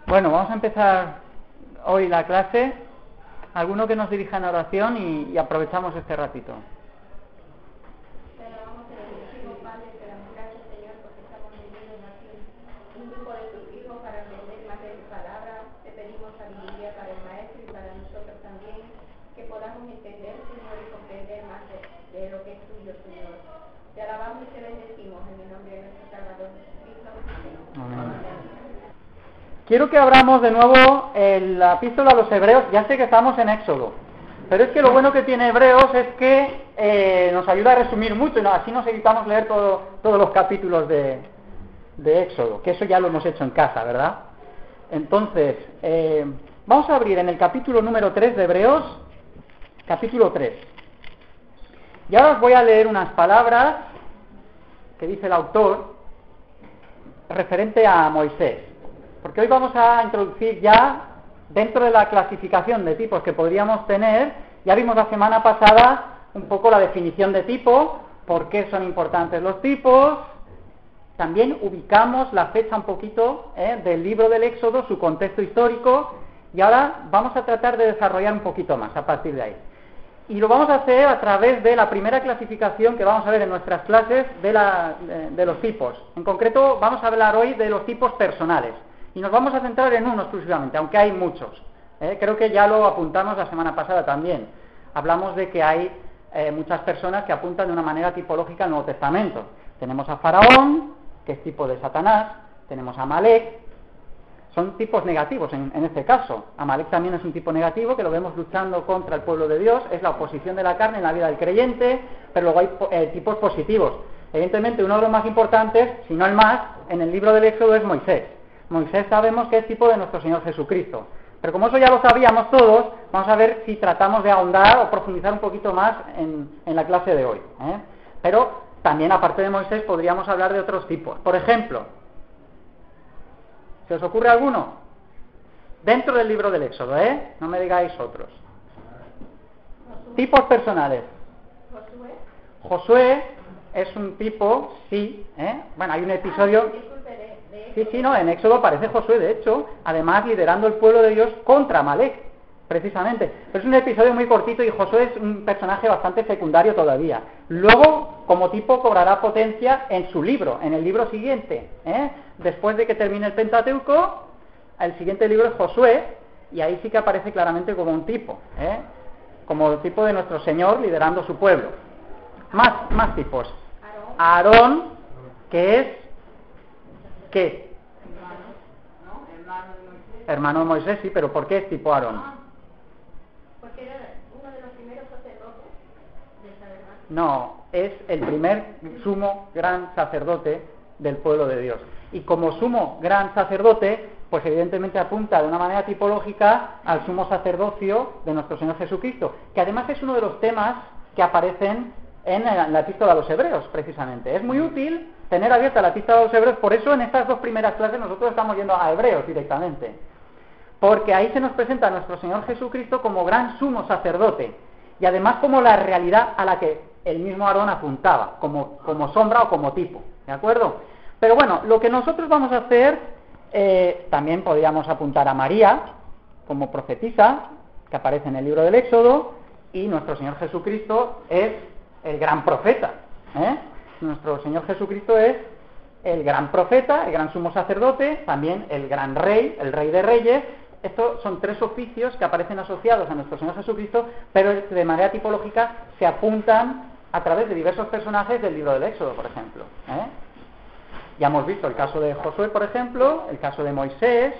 Bueno, vamos a empezar hoy la clase. Alguno que nos dirija en oración y aprovechamos este ratito. Te alabamos en el Santísimo Padre, te damos gracias, Señor, porque estamos reunidos aquí, un grupo de tus hijos para aprender más de tu palabra. Te pedimos sabiduría para el Maestro y para nosotros también, que podamos entender, Señor, y comprender más de lo que es tuyo, Señor. Te alabamos y te bendecimos en el nombre de nuestro Salvador Jesucristo. Amén. Quiero que abramos de nuevo la epístola a los Hebreos. Ya sé que estamos en Éxodo, pero es que lo bueno que tiene Hebreos es que nos ayuda a resumir mucho, ¿no? Así nos evitamos leer todos los capítulos de Éxodo, que eso ya lo hemos hecho en casa, ¿verdad? Entonces, vamos a abrir en el capítulo número 3 de Hebreos, capítulo 3. Y ahora os voy a leer unas palabras que dice el autor referente a Moisés. Porque hoy vamos a introducir ya, dentro de la clasificación de tipos que podríamos tener, ya vimos la semana pasada un poco la definición de tipo, por qué son importantes los tipos, también ubicamos la fecha un poquito del libro del Éxodo, su contexto histórico, y ahora vamos a tratar de desarrollar un poquito más a partir de ahí. Y lo vamos a hacer a través de la primera clasificación que vamos a ver en nuestras clases de los tipos. En concreto, vamos a hablar hoy de los tipos personales. Y nos vamos a centrar en uno exclusivamente, aunque hay muchos. Creo que ya lo apuntamos la semana pasada también. Hablamos de que hay muchas personas que apuntan de una manera tipológica al Nuevo Testamento. Tenemos a Faraón, que es tipo de Satanás. Tenemos a Amalek. Son tipos negativos en este caso. Amalek también es un tipo negativo, que lo vemos luchando contra el pueblo de Dios. Es la oposición de la carne en la vida del creyente, pero luego hay tipos positivos. Evidentemente, uno de los más importantes, si no el más, en el libro del Éxodo es Moisés. Moisés sabemos que es tipo de nuestro Señor Jesucristo. Pero como eso ya lo sabíamos todos, vamos a ver si tratamos de ahondar o profundizar un poquito más en la clase de hoy. Pero también, aparte de Moisés, podríamos hablar de otros tipos. Por ejemplo, ¿se os ocurre alguno? Dentro del libro del Éxodo, no me digáis otros. Tipos personales. Josué es un tipo, sí, bueno, hay un episodio... Sí, no, en Éxodo aparece Josué, de hecho, además liderando el pueblo de Dios contra Amalek, precisamente. Pero es un episodio muy cortito y Josué es un personaje bastante secundario todavía. Luego, como tipo, cobrará potencia en su libro, en el libro siguiente. Después de que termine el Pentateuco, el siguiente libro es Josué, y ahí sí que aparece claramente como un tipo, como tipo de nuestro Señor liderando su pueblo. Más tipos. Aarón, que es... ¿qué? Hermano de Moisés, sí, pero ¿por qué es tipo Aarón? Porque era uno de los primeros sacerdotes de esa verdad. No, es el primer sumo gran sacerdote del pueblo de Dios. Y como sumo gran sacerdote, pues evidentemente apunta de una manera tipológica al sumo sacerdocio de nuestro Señor Jesucristo, que además es uno de los temas que aparecen en la epístola a los Hebreos, precisamente. Es muy útil tener abierta la epístola a los Hebreos, por eso en estas dos primeras clases nosotros estamos yendo a Hebreos directamente. Porque ahí se nos presenta a nuestro Señor Jesucristo como gran sumo sacerdote, y además como la realidad a la que el mismo Aarón apuntaba, como sombra o como tipo, ¿de acuerdo? Pero bueno, lo que nosotros vamos a hacer, también podríamos apuntar a María como profetisa, que aparece en el libro del Éxodo, y nuestro Señor Jesucristo es el gran profeta. Nuestro Señor Jesucristo es el gran profeta, el gran sumo sacerdote, también el gran rey, el rey de reyes. Estos son tres oficios que aparecen asociados a nuestro Señor Jesucristo, pero de manera tipológica se apuntan a través de diversos personajes del libro del Éxodo, por ejemplo. Ya hemos visto el caso de Josué, por ejemplo, el caso de Moisés,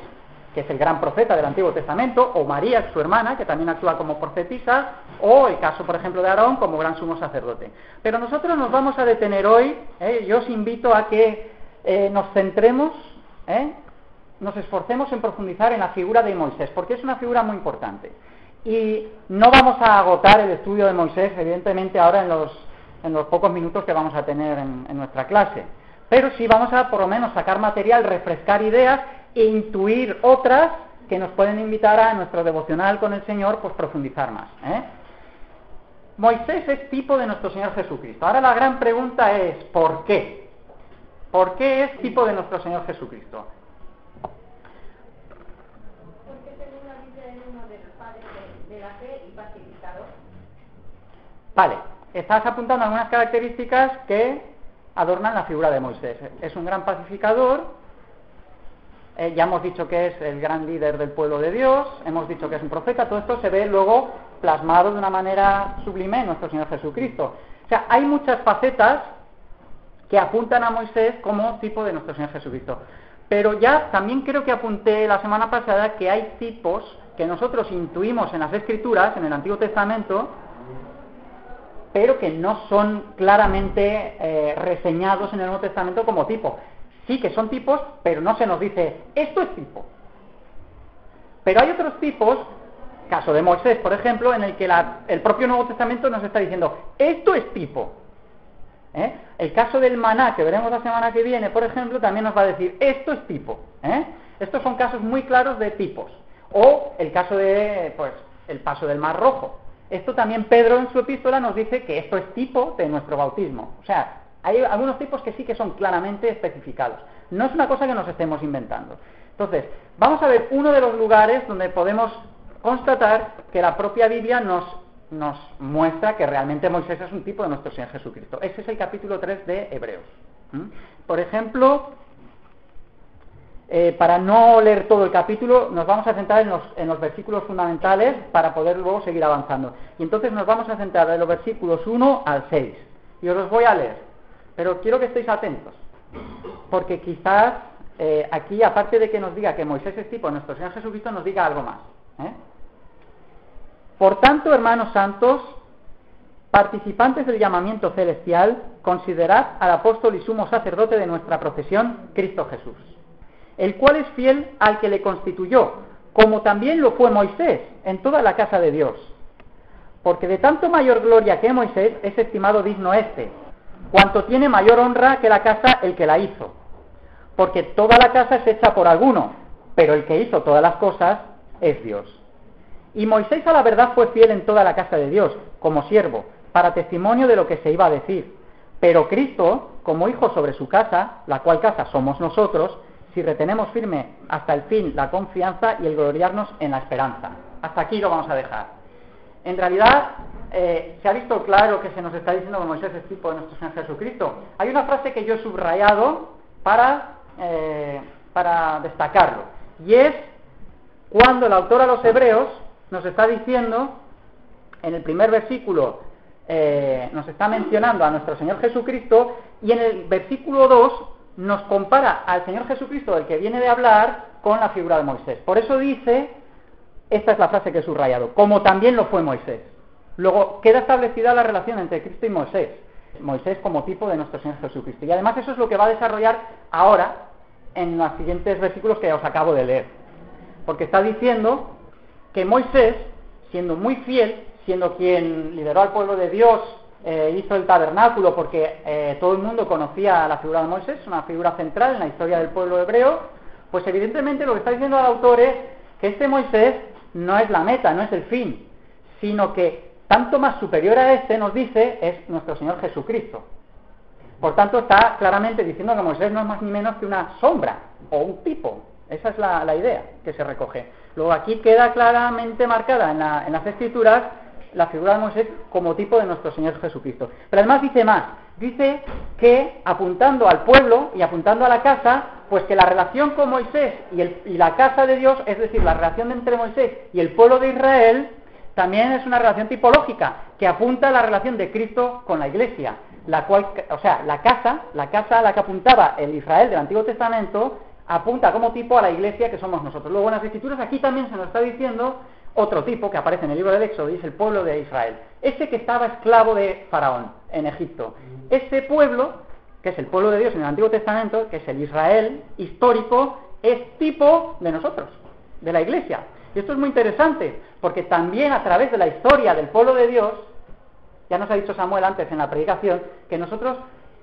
que es el gran profeta del Antiguo Testamento, o María, su hermana, que también actúa como profetisa, o el caso, por ejemplo, de Aarón como gran sumo sacerdote. Pero nosotros nos vamos a detener hoy, yo os invito a que nos centremos, nos esforcemos en profundizar en la figura de Moisés, porque es una figura muy importante. Y no vamos a agotar el estudio de Moisés, evidentemente, ahora en los pocos minutos que vamos a tener en nuestra clase. Pero sí vamos a, por lo menos, sacar material, refrescar ideas e intuir otras que nos pueden invitar a nuestro devocional con el Señor, pues profundizar más. Moisés es tipo de nuestro Señor Jesucristo. Ahora la gran pregunta es, ¿por qué? ¿Por qué es tipo de nuestro Señor Jesucristo? la fe y pacificador. Vale, estás apuntando algunas características que adornan la figura de Moisés. Es un gran pacificador, ya hemos dicho que es el gran líder del pueblo de Dios, hemos dicho que es un profeta, todo esto se ve luego plasmado de una manera sublime en nuestro Señor Jesucristo. O sea, hay muchas facetas que apuntan a Moisés como tipo de nuestro Señor Jesucristo. Pero ya también creo que apunté la semana pasada que hay tipos que nosotros intuimos en las Escrituras, en el Antiguo Testamento, pero que no son claramente reseñados en el Nuevo Testamento como tipo. Sí que son tipos, pero no se nos dice, esto es tipo. Pero hay otros tipos, caso de Moisés, por ejemplo, en el que el propio Nuevo Testamento nos está diciendo, esto es tipo. El caso del maná, que veremos la semana que viene, por ejemplo, también nos va a decir, esto es tipo. Estos son casos muy claros de tipos. O el caso de, pues, el paso del Mar Rojo. Esto también Pedro en su epístola nos dice que esto es tipo de nuestro bautismo. O sea, hay algunos tipos que sí que son claramente especificados. No es una cosa que nos estemos inventando. Entonces, vamos a ver uno de los lugares donde podemos constatar que la propia Biblia nos muestra que realmente Moisés es un tipo de nuestro Señor Jesucristo. Ese es el capítulo 3 de Hebreos. Por ejemplo, para no leer todo el capítulo, nos vamos a centrar en los versículos fundamentales para poder luego seguir avanzando. Y entonces nos vamos a centrar en los versículos 1 al 6. Y os los voy a leer. Pero quiero que estéis atentos, porque quizás aquí, aparte de que nos diga que Moisés es tipo de nuestro Señor Jesucristo, nos diga algo más. Por tanto, hermanos santos, participantes del llamamiento celestial, considerad al apóstol y sumo sacerdote de nuestra profesión, Cristo Jesús, el cual es fiel al que le constituyó, como también lo fue Moisés en toda la casa de Dios. Porque de tanto mayor gloria que Moisés es estimado digno éste, cuanto tiene mayor honra que la casa el que la hizo. Porque toda la casa es hecha por alguno, pero el que hizo todas las cosas es Dios. Y Moisés a la verdad fue fiel en toda la casa de Dios, como siervo, para testimonio de lo que se iba a decir. Pero Cristo, como hijo sobre su casa, la cual casa somos nosotros, si retenemos firme hasta el fin la confianza y el gloriarnos en la esperanza. Hasta aquí lo vamos a dejar. En realidad, se ha visto claro que se nos está diciendo que Moisés es tipo de nuestro Señor Jesucristo. Hay una frase que yo he subrayado para destacarlo, y es cuando el autor a los Hebreos nos está diciendo, en el primer versículo, nos está mencionando a nuestro Señor Jesucristo, y en el versículo 2 nos compara al Señor Jesucristo del que viene de hablar con la figura de Moisés. Por eso dice, esta es la frase que he subrayado, como también lo fue Moisés. Luego queda establecida la relación entre Cristo y Moisés. Moisés como tipo de nuestro Señor Jesucristo. Y además eso es lo que va a desarrollar ahora en los siguientes versículos que os acabo de leer. Porque está diciendo que Moisés, siendo muy fiel, siendo quien lideró al pueblo de Dios, hizo el tabernáculo, porque todo el mundo conocía la figura de Moisés, una figura central en la historia del pueblo hebreo, pues evidentemente lo que está diciendo el autor es que este Moisés no es la meta, no es el fin, sino que tanto más superior a este, nos dice, es nuestro Señor Jesucristo. Por tanto, está claramente diciendo que Moisés no es más ni menos que una sombra o un tipo. Esa es la idea que se recoge. Luego aquí queda claramente marcada en las Escrituras la figura de Moisés como tipo de nuestro Señor Jesucristo. Pero además dice más, dice que apuntando al pueblo y apuntando a la casa, pues que la relación con Moisés y la casa de Dios, es decir, la relación entre Moisés y el pueblo de Israel, también es una relación tipológica, que apunta a la relación de Cristo con la Iglesia, la cual, o sea, la casa a la que apuntaba el Israel del Antiguo Testamento, apunta como tipo a la Iglesia que somos nosotros. Luego en las Escrituras aquí también se nos está diciendo otro tipo que aparece en el libro del Éxodo, y es el pueblo de Israel. Ese que estaba esclavo de Faraón en Egipto. Ese pueblo, que es el pueblo de Dios en el Antiguo Testamento, que es el Israel histórico, es tipo de nosotros, de la Iglesia. Y esto es muy interesante, porque también a través de la historia del pueblo de Dios, ya nos ha dicho Samuel antes en la predicación, que nosotros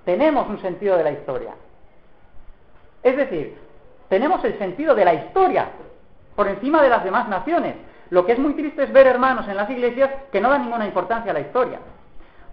tenemos un sentido de la historia. Es decir, tenemos el sentido de la historia por encima de las demás naciones. Lo que es muy triste es ver hermanos en las iglesias que no dan ninguna importancia a la historia.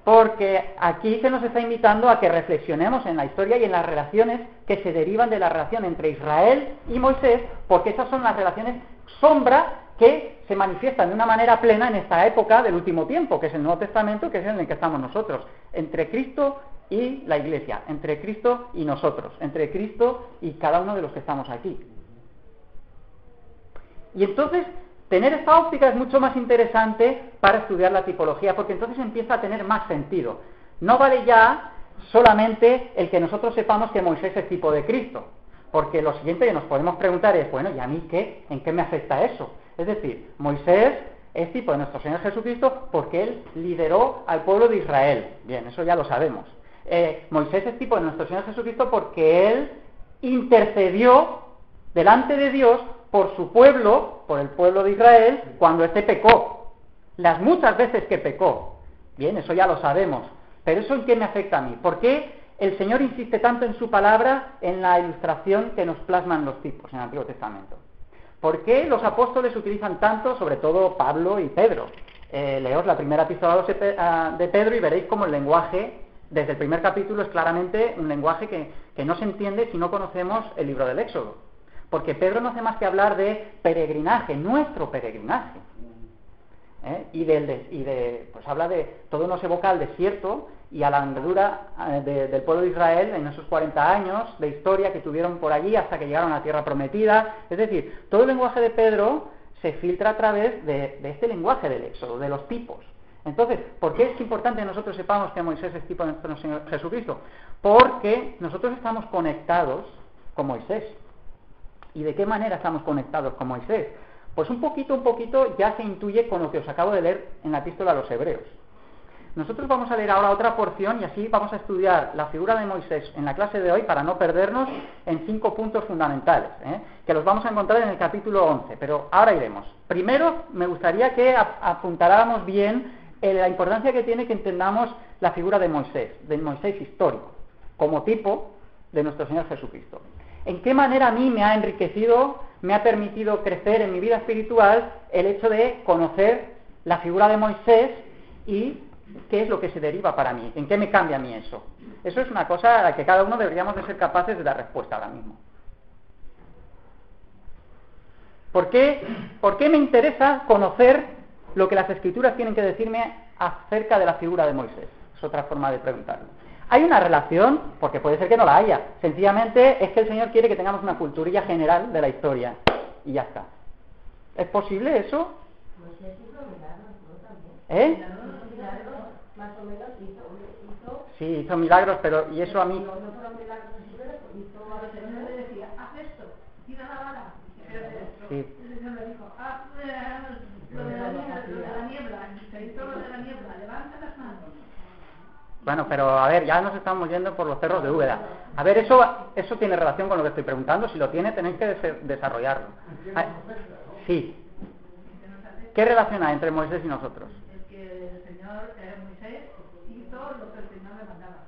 Porque aquí se nos está invitando a que reflexionemos en la historia y en las relaciones que se derivan de la relación entre Israel y Moisés, porque esas son las relaciones sombra que se manifiestan de una manera plena en esta época del último tiempo, que es el Nuevo Testamento, que es en el que estamos nosotros, entre Cristo y la Iglesia, entre Cristo y nosotros, entre Cristo y cada uno de los que estamos aquí. Y entonces, tener esta óptica es mucho más interesante para estudiar la tipología, porque entonces empieza a tener más sentido. No vale ya solamente el que nosotros sepamos que Moisés es tipo de Cristo, porque lo siguiente que nos podemos preguntar es, bueno, ¿y a mí qué? ¿En qué me afecta eso? Es decir, Moisés es tipo de nuestro Señor Jesucristo porque él lideró al pueblo de Israel. Bien, eso ya lo sabemos. Moisés es tipo de nuestro Señor Jesucristo porque él intercedió delante de Dios por su pueblo, por el pueblo de Israel, cuando éste pecó. Las muchas veces que pecó. Bien, eso ya lo sabemos. Pero ¿eso en qué me afecta a mí? ¿Por qué el Señor insiste tanto en su palabra en la ilustración que nos plasman los tipos en el Antiguo Testamento? ¿Por qué los apóstoles utilizan tanto, sobre todo Pablo y Pedro? Leos la primera epístola de Pedro y veréis cómo el lenguaje, desde el primer capítulo, es claramente un lenguaje que no se entiende si no conocemos el libro del Éxodo. Porque Pedro no hace más que hablar de peregrinaje, nuestro peregrinaje. Pues habla de, todo nos evoca al desierto y a la andadura del pueblo de Israel en esos 40 años de historia que tuvieron por allí hasta que llegaron a la tierra prometida. Es decir, todo el lenguaje de Pedro se filtra a través de este lenguaje del Éxodo, de los tipos. Entonces, ¿por qué es importante que nosotros sepamos que Moisés es tipo de nuestro Señor Jesucristo? Porque nosotros estamos conectados con Moisés. ¿Y de qué manera estamos conectados con Moisés? Pues un poquito ya se intuye con lo que os acabo de leer en la epístola a los Hebreos. Nosotros vamos a leer ahora otra porción y así vamos a estudiar la figura de Moisés en la clase de hoy para no perdernos en 5 puntos fundamentales, que los vamos a encontrar en el capítulo 11, pero ahora iremos. Primero, me gustaría que apuntáramos bien la importancia que tiene que entendamos la figura de Moisés histórico, como tipo de nuestro Señor Jesucristo. ¿En qué manera a mí me ha enriquecido, me ha permitido crecer en mi vida espiritual el hecho de conocer la figura de Moisés y qué es lo que se deriva para mí? ¿En qué me cambia a mí eso? Eso es una cosa a la que cada uno deberíamos de ser capaces de dar respuesta ahora mismo. ¿Por qué me interesa conocer lo que las Escrituras tienen que decirme acerca de la figura de Moisés? Es otra forma de preguntarlo. ¿Hay una relación? Porque puede ser que no la haya. Sencillamente es que el Señor quiere que tengamos una culturilla general de la historia. Y ya está. ¿Es posible eso? Moisés hizo milagros, ¿no? ¿Eh? Más o menos hizo. Sí, hizo milagros, pero ¿y eso a mí? No fueron milagros, pero hizo. El Señor le decía, haz esto, tira la vara. Sí. El Señor le dijo, haz lo de la niebla. Se hizo lo de la niebla, levanta las manos. Bueno, pero a ver, ya nos estamos yendo por los cerros de Úbeda. A ver, eso tiene relación con lo que estoy preguntando. Si lo tiene, tenéis que desarrollarlo. Sí. ¿Qué relación hay entre Moisés y nosotros? Es que el Señor, Moisés, hizo lo que el Señor le mandaba.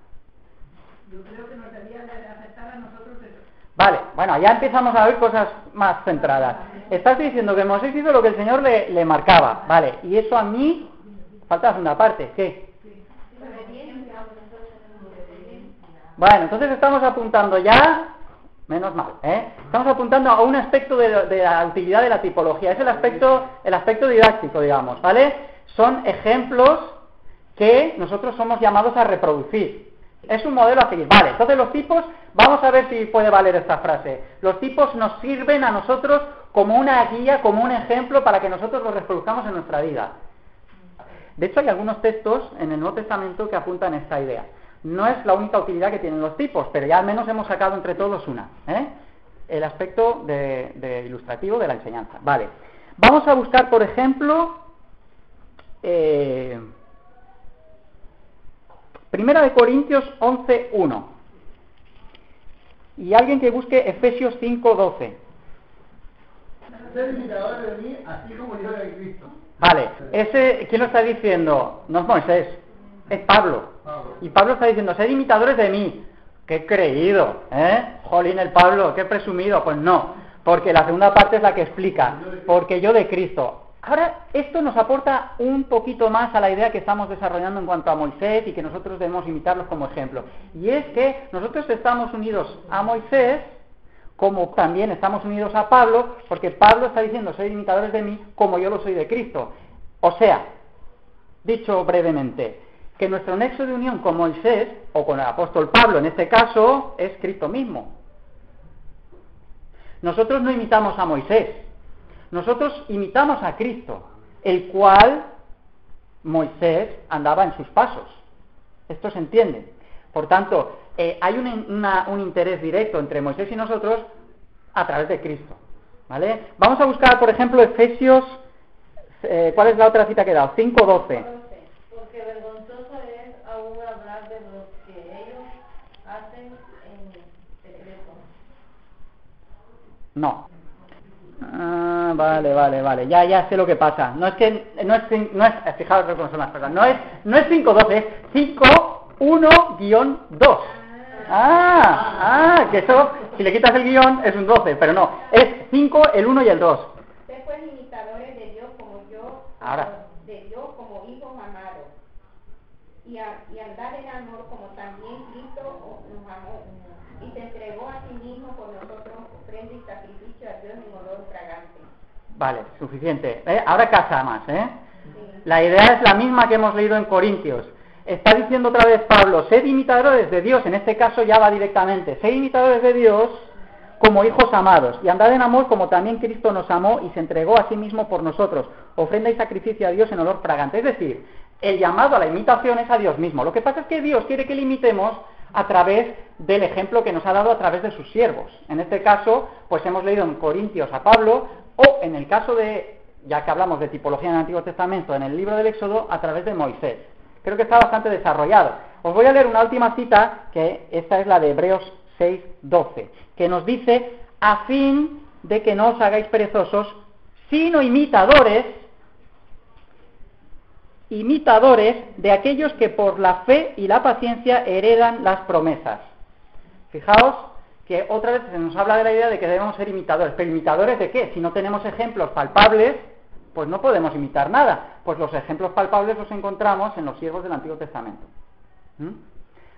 Yo creo que nos debía de afectar a nosotros eso. Vale, bueno, ya empezamos a ver cosas más centradas. Estás diciendo que Moisés hizo lo que el Señor le marcaba, vale, y eso a mí, falta la segunda parte, ¿qué? Bueno, entonces estamos apuntando ya, menos mal, estamos apuntando a un aspecto de la utilidad de la tipología, es el aspecto didáctico, digamos, ¿vale? Son ejemplos que nosotros somos llamados a reproducir. Es un modelo a seguir, vale, entonces los tipos, vamos a ver si puede valer esta frase. Los tipos nos sirven a nosotros como una guía, como un ejemplo para que nosotros los reproduzcamos en nuestra vida. De hecho, hay algunos textos en el Nuevo Testamento que apuntan a esta idea. No es la única utilidad que tienen los tipos, pero ya al menos hemos sacado entre todos una. El aspecto de ilustrativo de la enseñanza. Vale. Vamos a buscar, por ejemplo, Primera de Corintios 11:1. Y alguien que busque Efesios 5:12. Ser imitadores de mí, así como yo de Cristo. Vale, ¿quién lo está diciendo? No es Moisés, es Pablo. Y Pablo está diciendo, sed imitadores de mí. ¡Qué creído! Jolín, el Pablo, qué presumido. Pues no, porque la segunda parte es la que explica, porque yo de Cristo. Ahora, esto nos aporta un poquito más a la idea que estamos desarrollando en cuanto a Moisés y que nosotros debemos imitarlos como ejemplo. Y es que nosotros estamos unidos a Moisés como también estamos unidos a Pablo, porque Pablo está diciendo, sois imitadores de mí como yo lo soy de Cristo. O sea, dicho brevemente, que nuestro nexo de unión con Moisés, o con el apóstol Pablo en este caso, es Cristo mismo. Nosotros no imitamos a Moisés, nosotros imitamos a Cristo, el cual Moisés andaba en sus pasos. Esto se entiende. Por tanto, hay un interés directo entre Moisés y nosotros a través de Cristo, ¿vale? Vamos a buscar, por ejemplo, Efesios, ¿cuál es la otra cita que he dado? 5:12. Porque vergonzoso es aún hablar de lo que ellos hacen en secreto. No. Vale. Ya sé lo que pasa. No es, fijaos cómo son las cosas. No es 5:12, es 5:1-2. Que eso, si le quitas el guión, es un 12, pero no. Es 5, el 1 y el 2. Sed pues imitadores de Dios como hijos amados. Y andar en amor como también Cristo nos amó. Y se entregó a sí mismo por nosotros, ofrenda y sacrificio a Dios en olor fragante. Vale, suficiente. Ahora casa más, Sí. La idea es la misma que hemos leído en Corintios. Está diciendo otra vez Pablo, sed imitadores de Dios, en este caso ya va directamente, sed imitadores de Dios como hijos amados, y andad en amor como también Cristo nos amó y se entregó a sí mismo por nosotros, ofrenda y sacrificio a Dios en olor fragante. Es decir, el llamado a la imitación es a Dios mismo. Lo que pasa es que Dios quiere que le imitemos a través del ejemplo que nos ha dado a través de sus siervos. En este caso, pues hemos leído en Corintios a Pablo, o en el caso de, ya que hablamos de tipología en el Antiguo Testamento, en el libro del Éxodo, a través de Moisés. Creo que está bastante desarrollado. Os voy a leer una última cita, que esta es la de Hebreos 6:12, que nos dice, a fin de que no os hagáis perezosos, sino imitadores de aquellos que por la fe y la paciencia heredan las promesas. Fijaos que otra vez se nos habla de la idea de que debemos ser imitadores. ¿Pero imitadores de qué? Si no tenemos ejemplos palpables, pues no podemos imitar nada. Pues los ejemplos palpables los encontramos en los siervos del Antiguo Testamento,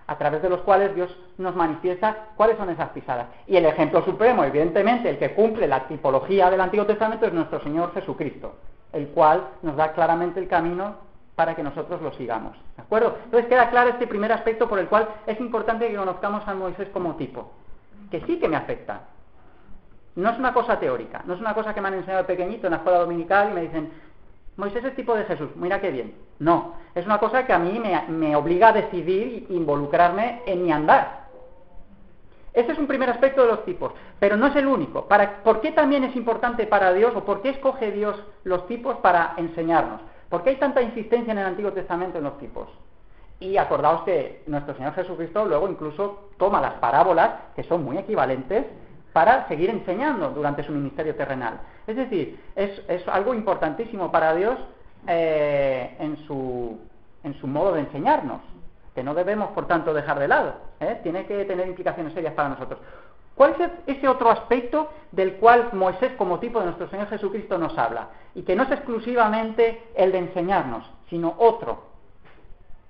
a través de los cuales Dios nos manifiesta cuáles son esas pisadas. Y el ejemplo supremo, evidentemente, el que cumple la tipología del Antiguo Testamento es nuestro Señor Jesucristo, el cual nos da claramente el camino para que nosotros lo sigamos. ¿De acuerdo? Entonces queda claro este primer aspecto por el cual es importante que conozcamos a Moisés como tipo, que sí que me afecta. No es una cosa teórica, no es una cosa que me han enseñado de pequeñito en la escuela dominical y me dicen, Moisés es tipo de Jesús, mira qué bien. No, es una cosa que a mí me obliga a decidir e involucrarme en mi andar. Ese es un primer aspecto de los tipos, pero no es el único. ¿Por qué también es importante para Dios o por qué escoge Dios los tipos para enseñarnos? ¿Por qué hay tanta insistencia en el Antiguo Testamento en los tipos? Y acordaos que nuestro Señor Jesucristo luego incluso toma las parábolas, que son muy equivalentes, para seguir enseñando durante su ministerio terrenal. Es decir, es algo importantísimo para Dios en su modo de enseñarnos, que no debemos, por tanto, dejar de lado. Tiene que tener implicaciones serias para nosotros. ¿Cuál es ese otro aspecto del cual Moisés, como tipo de nuestro Señor Jesucristo, nos habla? Y que no es exclusivamente el de enseñarnos, sino otro.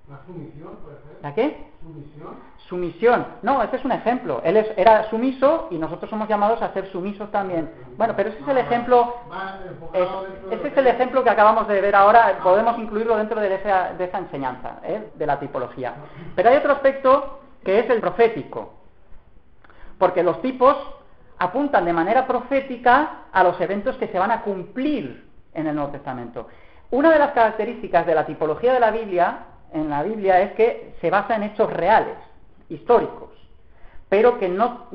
¿La sumisión, puede ser? ¿La qué? ¿Sumisión? Sumisión. No, ese es un ejemplo. Él era sumiso y nosotros somos llamados a ser sumisos también. Bueno, pero ese es el ejemplo. Ese es el ejemplo que acabamos de ver ahora. Podemos incluirlo dentro de esa enseñanza, de la tipología. Pero hay otro aspecto que es el profético. Porque los tipos apuntan de manera profética a los eventos que se van a cumplir en el Nuevo Testamento. Una de las características de la tipología de la Biblia, en la Biblia, es que se basa en hechos reales, históricos, pero que no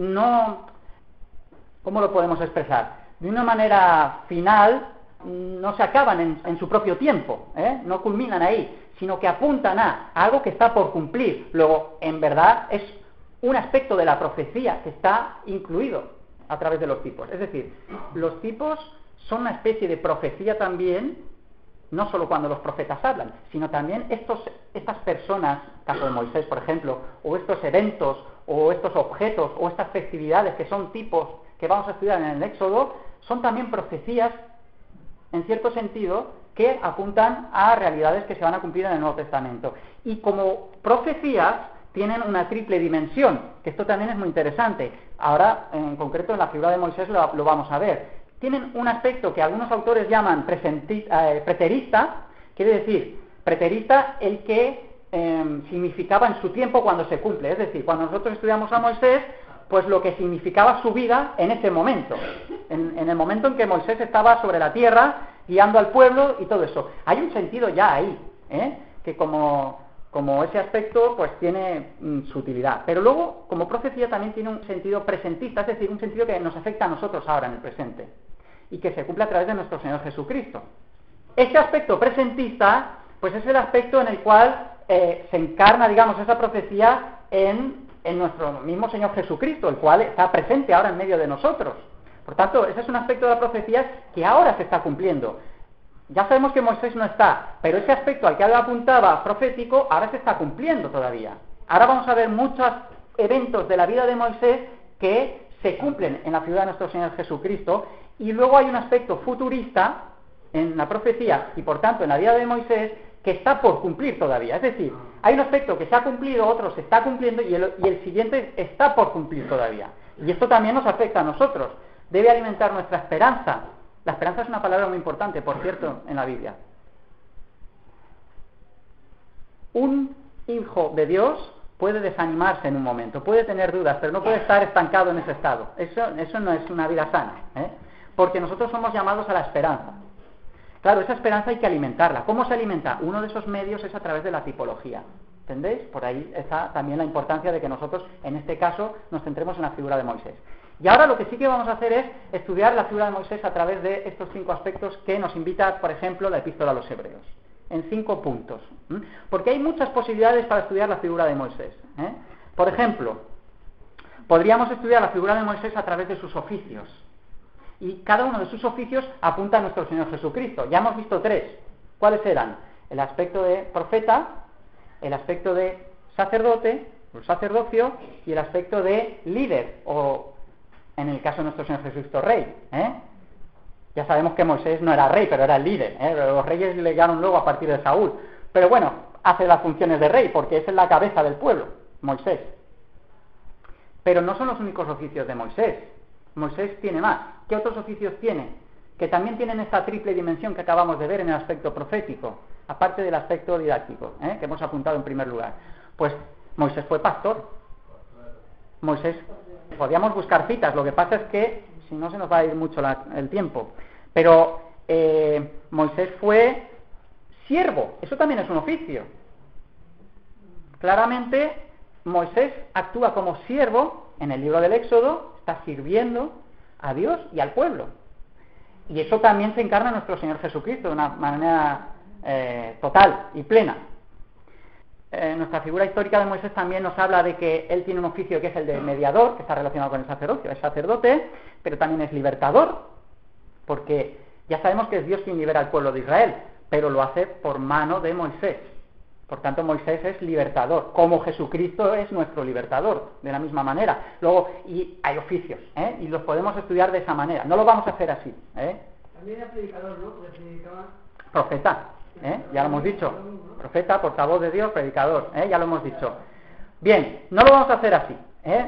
¿cómo lo podemos expresar? De una manera final, no se acaban en su propio tiempo, no culminan ahí, sino que apuntan a algo que está por cumplir. Luego, en verdad, es un aspecto de la profecía que está incluido a través de los tipos. Es decir, los tipos son una especie de profecía también, no solo cuando los profetas hablan, sino también estas personas, caso de Moisés, por ejemplo, o estos eventos, o estos objetos, o estas festividades que son tipos que vamos a estudiar en el Éxodo, son también profecías, en cierto sentido, que apuntan a realidades que se van a cumplir en el Nuevo Testamento. Y como profecías, tienen una triple dimensión, que esto también es muy interesante. Ahora, en concreto, en la figura de Moisés lo vamos a ver. Tienen un aspecto que algunos autores llaman preterista, quiere decir, preterista el que significaba en su tiempo cuando se cumple. Es decir, cuando nosotros estudiamos a Moisés, pues lo que significaba su vida en ese momento, en el momento en que Moisés estaba sobre la tierra, guiando al pueblo y todo eso. Hay un sentido ya ahí, que como ese aspecto pues tiene su utilidad. Pero luego, como profecía, también tiene un sentido presentista, es decir, un sentido que nos afecta a nosotros ahora en el presente, y que se cumple a través de nuestro Señor Jesucristo. Ese aspecto presentista, pues es el aspecto en el cual se encarna, digamos, esa profecía en nuestro mismo Señor Jesucristo, el cual está presente ahora en medio de nosotros. Por tanto, ese es un aspecto de la profecía que ahora se está cumpliendo. Ya sabemos que Moisés no está, pero ese aspecto al que él apuntaba profético, ahora se está cumpliendo todavía. Ahora vamos a ver muchos eventos de la vida de Moisés que se cumplen en la figura de nuestro Señor Jesucristo, y luego hay un aspecto futurista en la profecía, y por tanto en la vida de Moisés, que está por cumplir todavía. Es decir, hay un aspecto que se ha cumplido, otro se está cumpliendo, y el siguiente está por cumplir todavía. Y esto también nos afecta a nosotros. Debe alimentar nuestra esperanza. La esperanza es una palabra muy importante, por cierto, en la Biblia. Un hijo de Dios puede desanimarse en un momento, puede tener dudas, pero no puede estar estancado en ese estado. Eso no es una vida sana, porque nosotros somos llamados a la esperanza. Claro, esa esperanza hay que alimentarla. ¿Cómo se alimenta? Uno de esos medios es a través de la tipología. ¿Entendéis? Por ahí está también la importancia de que nosotros, en este caso, nos centremos en la figura de Moisés. Y ahora lo que sí que vamos a hacer es estudiar la figura de Moisés a través de estos 5 aspectos que nos invita, por ejemplo, la Epístola a los Hebreos. En 5 puntos. Porque hay muchas posibilidades para estudiar la figura de Moisés. Por ejemplo, podríamos estudiar la figura de Moisés a través de sus oficios. Y cada uno de sus oficios apunta a nuestro Señor Jesucristo. Ya hemos visto 3. ¿Cuáles eran? El aspecto de profeta, el aspecto de sacerdote, el sacerdocio, y el aspecto de líder, o en el caso de nuestro Señor Jesucristo, rey. Ya sabemos que Moisés no era rey, pero era el líder. Los reyes le llegaron luego a partir de Saúl. Pero bueno, hace las funciones de rey, porque es la cabeza del pueblo, Moisés. Pero no son los únicos oficios de Moisés. Moisés tiene más. ¿Qué otros oficios tiene? Que también tienen esta triple dimensión que acabamos de ver en el aspecto profético, aparte del aspecto didáctico, que hemos apuntado en primer lugar. Pues Moisés fue pastor. Moisés, podíamos buscar citas, lo que pasa es que si no se nos va a ir mucho el tiempo. Pero Moisés fue siervo, eso también es un oficio. Claramente Moisés actúa como siervo en el libro del Éxodo, está sirviendo a Dios y al pueblo. Y eso también se encarna en nuestro Señor Jesucristo de una manera total y plena. Nuestra figura histórica de Moisés también nos habla de que él tiene un oficio que es el de mediador, que está relacionado con el sacerdocio. Es sacerdote, pero también es libertador, porque ya sabemos que es Dios quien libera al pueblo de Israel, pero lo hace por mano de Moisés. Por tanto, Moisés es libertador, como Jesucristo es nuestro libertador, de la misma manera. Luego, y hay oficios, y los podemos estudiar de esa manera. No lo vamos a hacer así. También era predicador, ¿no? Porque predicaba... Profeta, ya lo hemos dicho. Profeta, portavoz de Dios, predicador, ya lo hemos dicho. Bien, no lo vamos a hacer así.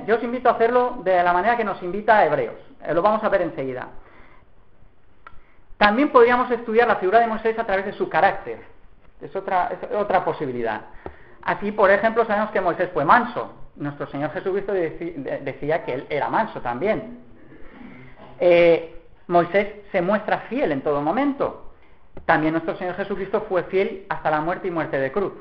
Yo os invito a hacerlo de la manera que nos invita a Hebreos. Lo vamos a ver enseguida. También podríamos estudiar la figura de Moisés a través de su carácter. Es otra posibilidad. Así, por ejemplo, sabemos que Moisés fue manso. Nuestro Señor Jesucristo decía que él era manso también. Moisés se muestra fiel en todo momento. También nuestro Señor Jesucristo fue fiel hasta la muerte y muerte de cruz.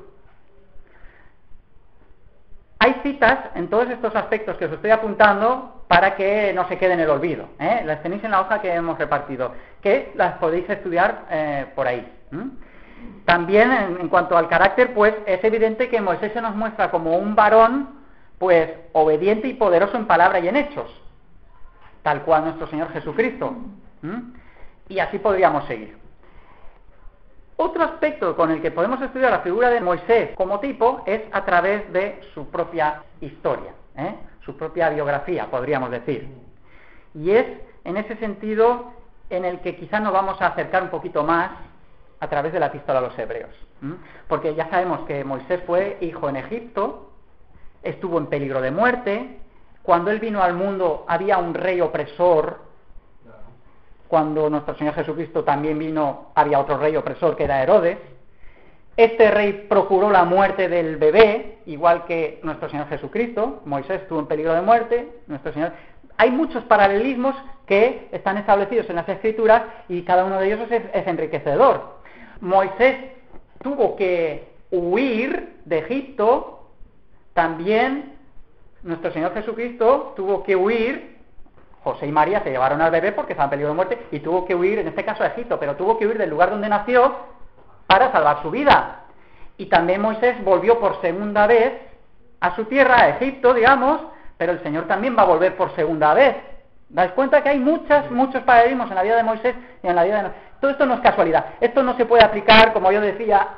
Hay citas en todos estos aspectos que os estoy apuntando para que no se quede en el olvido. Las tenéis en la hoja que hemos repartido, que las podéis estudiar por ahí. También en cuanto al carácter, pues es evidente que Moisés se nos muestra como un varón, pues obediente y poderoso en palabra y en hechos, tal cual nuestro Señor Jesucristo. Y así podríamos seguir. Otro aspecto con el que podemos estudiar la figura de Moisés como tipo es a través de su propia historia, su propia biografía, podríamos decir. Y es en ese sentido en el que quizás nos vamos a acercar un poquito más a través de la Epístola a los Hebreos. Porque ya sabemos que Moisés fue hijo en Egipto, estuvo en peligro de muerte. Cuando él vino al mundo había un rey opresor. Cuando nuestro Señor Jesucristo también vino, había otro rey opresor que era Herodes. Este rey procuró la muerte del bebé, igual que nuestro Señor Jesucristo. Moisés estuvo en peligro de muerte, nuestro Señor... Hay muchos paralelismos que están establecidos en las Escrituras y cada uno de ellos es enriquecedor. Moisés tuvo que huir de Egipto, también nuestro Señor Jesucristo tuvo que huir. José y María se llevaron al bebé porque estaba en peligro de muerte y tuvo que huir, en este caso a Egipto, pero tuvo que huir del lugar donde nació para salvar su vida. Y también Moisés volvió por segunda vez a su tierra, a Egipto, digamos, pero el Señor también va a volver por segunda vez. ¿Dais cuenta que hay muchos paralelismos en la vida de Moisés y en la vida de... Todo esto no es casualidad. Esto no se puede aplicar, como yo decía,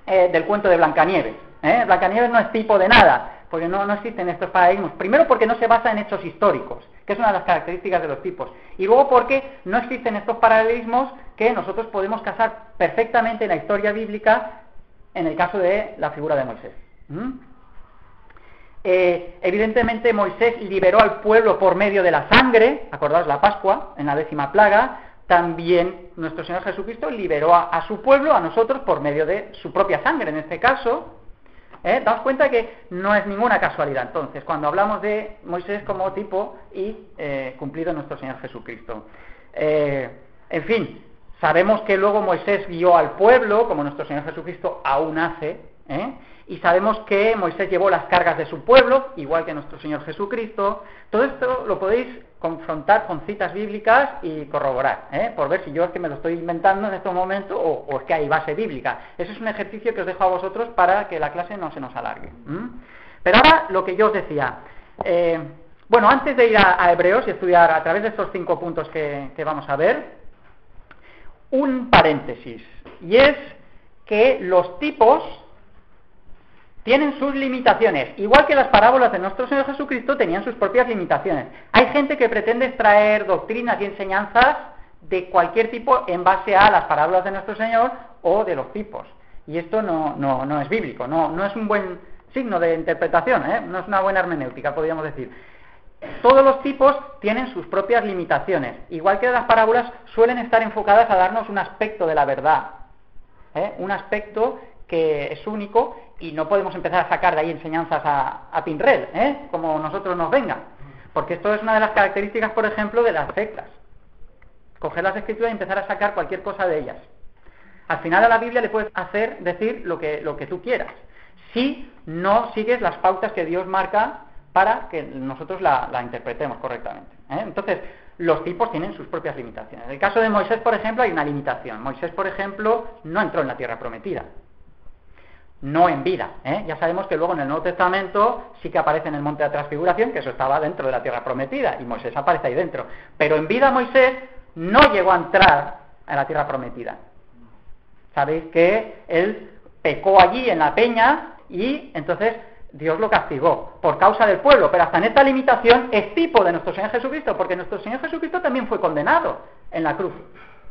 del cuento de Blancanieves. Blancanieves no es tipo de nada, porque no existen estos paradigmas. Primero porque no se basa en hechos históricos, que es una de las características de los tipos. Y luego porque no existen estos paralelismos que nosotros podemos casar perfectamente en la historia bíblica en el caso de la figura de Moisés. Evidentemente Moisés liberó al pueblo por medio de la sangre, acordaos la Pascua, en la 10ª plaga. También nuestro Señor Jesucristo liberó a su pueblo, a nosotros, por medio de su propia sangre, en este caso. Daos cuenta que no es ninguna casualidad, entonces, cuando hablamos de Moisés como tipo y cumplido nuestro Señor Jesucristo. En fin, sabemos que luego Moisés guió al pueblo, como nuestro Señor Jesucristo aún hace, y sabemos que Moisés llevó las cargas de su pueblo, igual que nuestro Señor Jesucristo. Todo esto lo podéis confrontar con citas bíblicas y corroborar, por ver si yo es que me lo estoy inventando en estos momentos o es que hay base bíblica. Ese es un ejercicio que os dejo a vosotros para que la clase no se nos alargue. Pero ahora lo que yo os decía, bueno, antes de ir a Hebreos y estudiar a través de estos 5 puntos que vamos a ver, un paréntesis, y es que los tipos tienen sus limitaciones, igual que las parábolas de nuestro Señor Jesucristo tenían sus propias limitaciones. Hay gente que pretende extraer doctrinas y enseñanzas de cualquier tipo en base a las parábolas de nuestro Señor o de los tipos. Y esto no es bíblico, no es un buen signo de interpretación, no es una buena hermenéutica, podríamos decir. Todos los tipos tienen sus propias limitaciones, igual que las parábolas suelen estar enfocadas a darnos un aspecto de la verdad, un aspecto que es único y no podemos empezar a sacar de ahí enseñanzas a pinred, como nosotros nos venga, porque esto es una de las características, por ejemplo, de las sectas. Coger las escrituras y empezar a sacar cualquier cosa de ellas. Al final a la Biblia le puedes decir lo que tú quieras, si no sigues las pautas que Dios marca para que nosotros la interpretemos correctamente. Entonces, los tipos tienen sus propias limitaciones. En el caso de Moisés, por ejemplo, hay una limitación. Moisés, por ejemplo, no entró en la tierra prometida. No en vida. Ya sabemos que luego en el Nuevo Testamento sí que aparece en el Monte de la Transfiguración, que eso estaba dentro de la tierra prometida, y Moisés aparece ahí dentro. Pero en vida Moisés no llegó a entrar a la tierra prometida. Sabéis que él pecó allí en la peña y entonces Dios lo castigó por causa del pueblo, pero hasta en esta limitación es tipo de nuestro Señor Jesucristo, porque nuestro Señor Jesucristo también fue condenado en la cruz,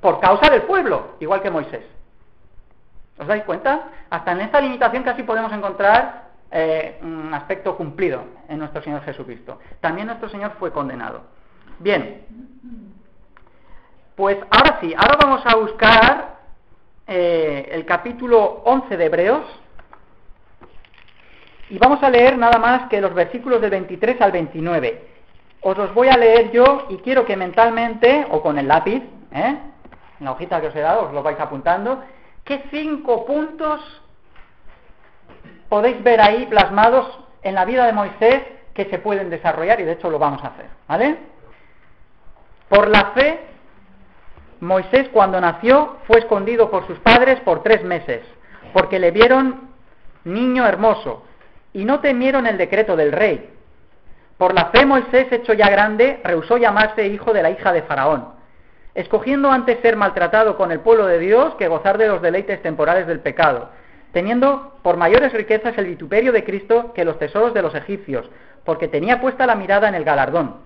por causa del pueblo, igual que Moisés. ¿Os dais cuenta? Hasta en esta limitación casi podemos encontrar un aspecto cumplido en nuestro Señor Jesucristo. También nuestro Señor fue condenado. Bien, pues ahora sí, ahora vamos a buscar el capítulo 11 de Hebreos y vamos a leer nada más que los versículos del 23 al 29. Os los voy a leer yo y quiero que mentalmente, o con el lápiz, en la hojita que os he dado, os lo vais apuntando, ¿qué 5 puntos podéis ver ahí plasmados en la vida de Moisés que se pueden desarrollar? Y de hecho lo vamos a hacer, ¿vale? Por la fe, Moisés cuando nació fue escondido por sus padres por 3 meses, porque le vieron niño hermoso, y no temieron el decreto del rey. Por la fe Moisés, hecho ya grande, rehusó llamarse hijo de la hija de Faraón, escogiendo antes ser maltratado con el pueblo de Dios que gozar de los deleites temporales del pecado, teniendo por mayores riquezas el vituperio de Cristo que los tesoros de los egipcios, porque tenía puesta la mirada en el galardón.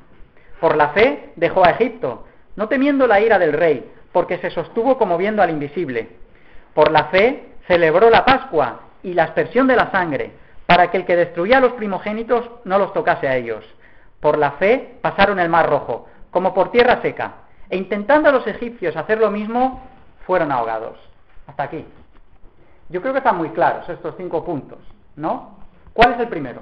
Por la fe dejó a Egipto, no temiendo la ira del rey, porque se sostuvo como viendo al invisible. Por la fe celebró la Pascua y la aspersión de la sangre, para que el que destruía a los primogénitos no los tocase a ellos. Por la fe pasaron el mar Rojo, como por tierra seca, e intentando a los egipcios hacer lo mismo, fueron ahogados. Hasta aquí. Yo creo que están muy claros estos 5 puntos, ¿no? ¿Cuál es el primero?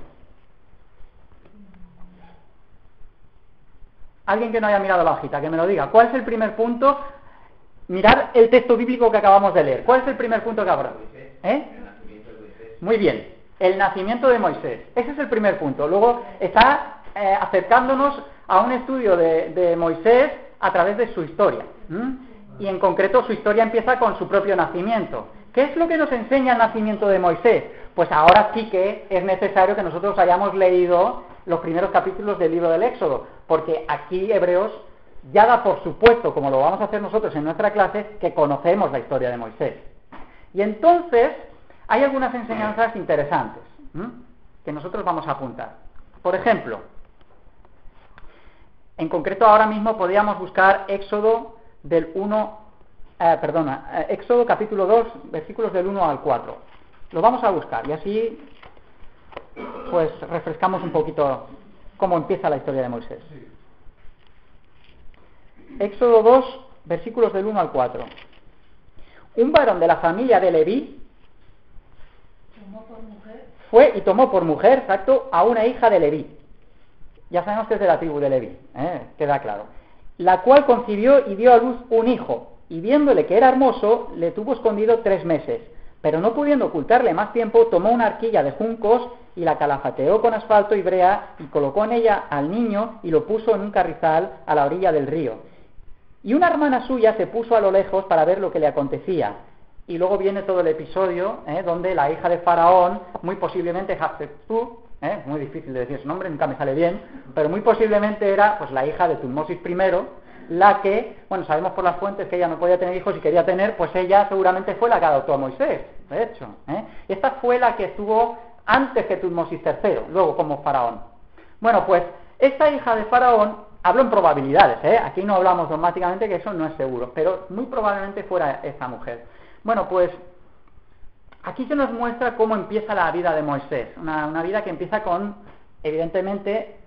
Alguien que no haya mirado la hojita, que me lo diga. ¿Cuál es el primer punto? Mirad el texto bíblico que acabamos de leer. ¿Cuál es el primer punto que habrá? Muy bien, el nacimiento de Moisés. Ese es el primer punto. Luego está acercándonos a un estudio de Moisés a través de su historia. Y en concreto su historia empieza con su propio nacimiento. ¿Qué es lo que nos enseña el nacimiento de Moisés? Pues ahora sí que es necesario que nosotros hayamos leído los primeros capítulos del libro del Éxodo, porque aquí Hebreos ya da por supuesto, como lo vamos a hacer nosotros en nuestra clase, que conocemos la historia de Moisés. Y entonces hay algunas enseñanzas interesantes que nosotros vamos a apuntar. Por ejemplo, en concreto ahora mismo podríamos buscar Éxodo Éxodo capítulo 2, versículos del 1 al 4. Lo vamos a buscar y así pues refrescamos un poquito cómo empieza la historia de Moisés. Éxodo 2, versículos del 1 al 4. Un varón de la familia de Leví fue y tomó por mujer, exacto, a una hija de Leví. Ya sabemos que es de la tribu de Leví, queda claro. La cual concibió y dio a luz un hijo, y viéndole que era hermoso, le tuvo escondido 3 meses. Pero no pudiendo ocultarle más tiempo, tomó una arquilla de juncos y la calafateó con asfalto y brea y colocó en ella al niño y lo puso en un carrizal a la orilla del río. Y una hermana suya se puso a lo lejos para ver lo que le acontecía. Y luego viene todo el episodio donde la hija de Faraón, muy posiblemente Hatshepsut, muy difícil de decir su nombre, nunca me sale bien, pero muy posiblemente era pues la hija de Tutmosis I, la que, bueno, sabemos por las fuentes que ella no podía tener hijos y quería tener, pues ella seguramente fue la que adoptó a Moisés, de hecho. Esta fue la que estuvo antes que Tutmosis III, luego como Faraón. Bueno, pues esta hija de Faraón, hablo en probabilidades, aquí no hablamos dogmáticamente que eso no es seguro, pero muy probablemente fuera esa mujer. Bueno, pues aquí se nos muestra cómo empieza la vida de Moisés, una vida que empieza con, evidentemente,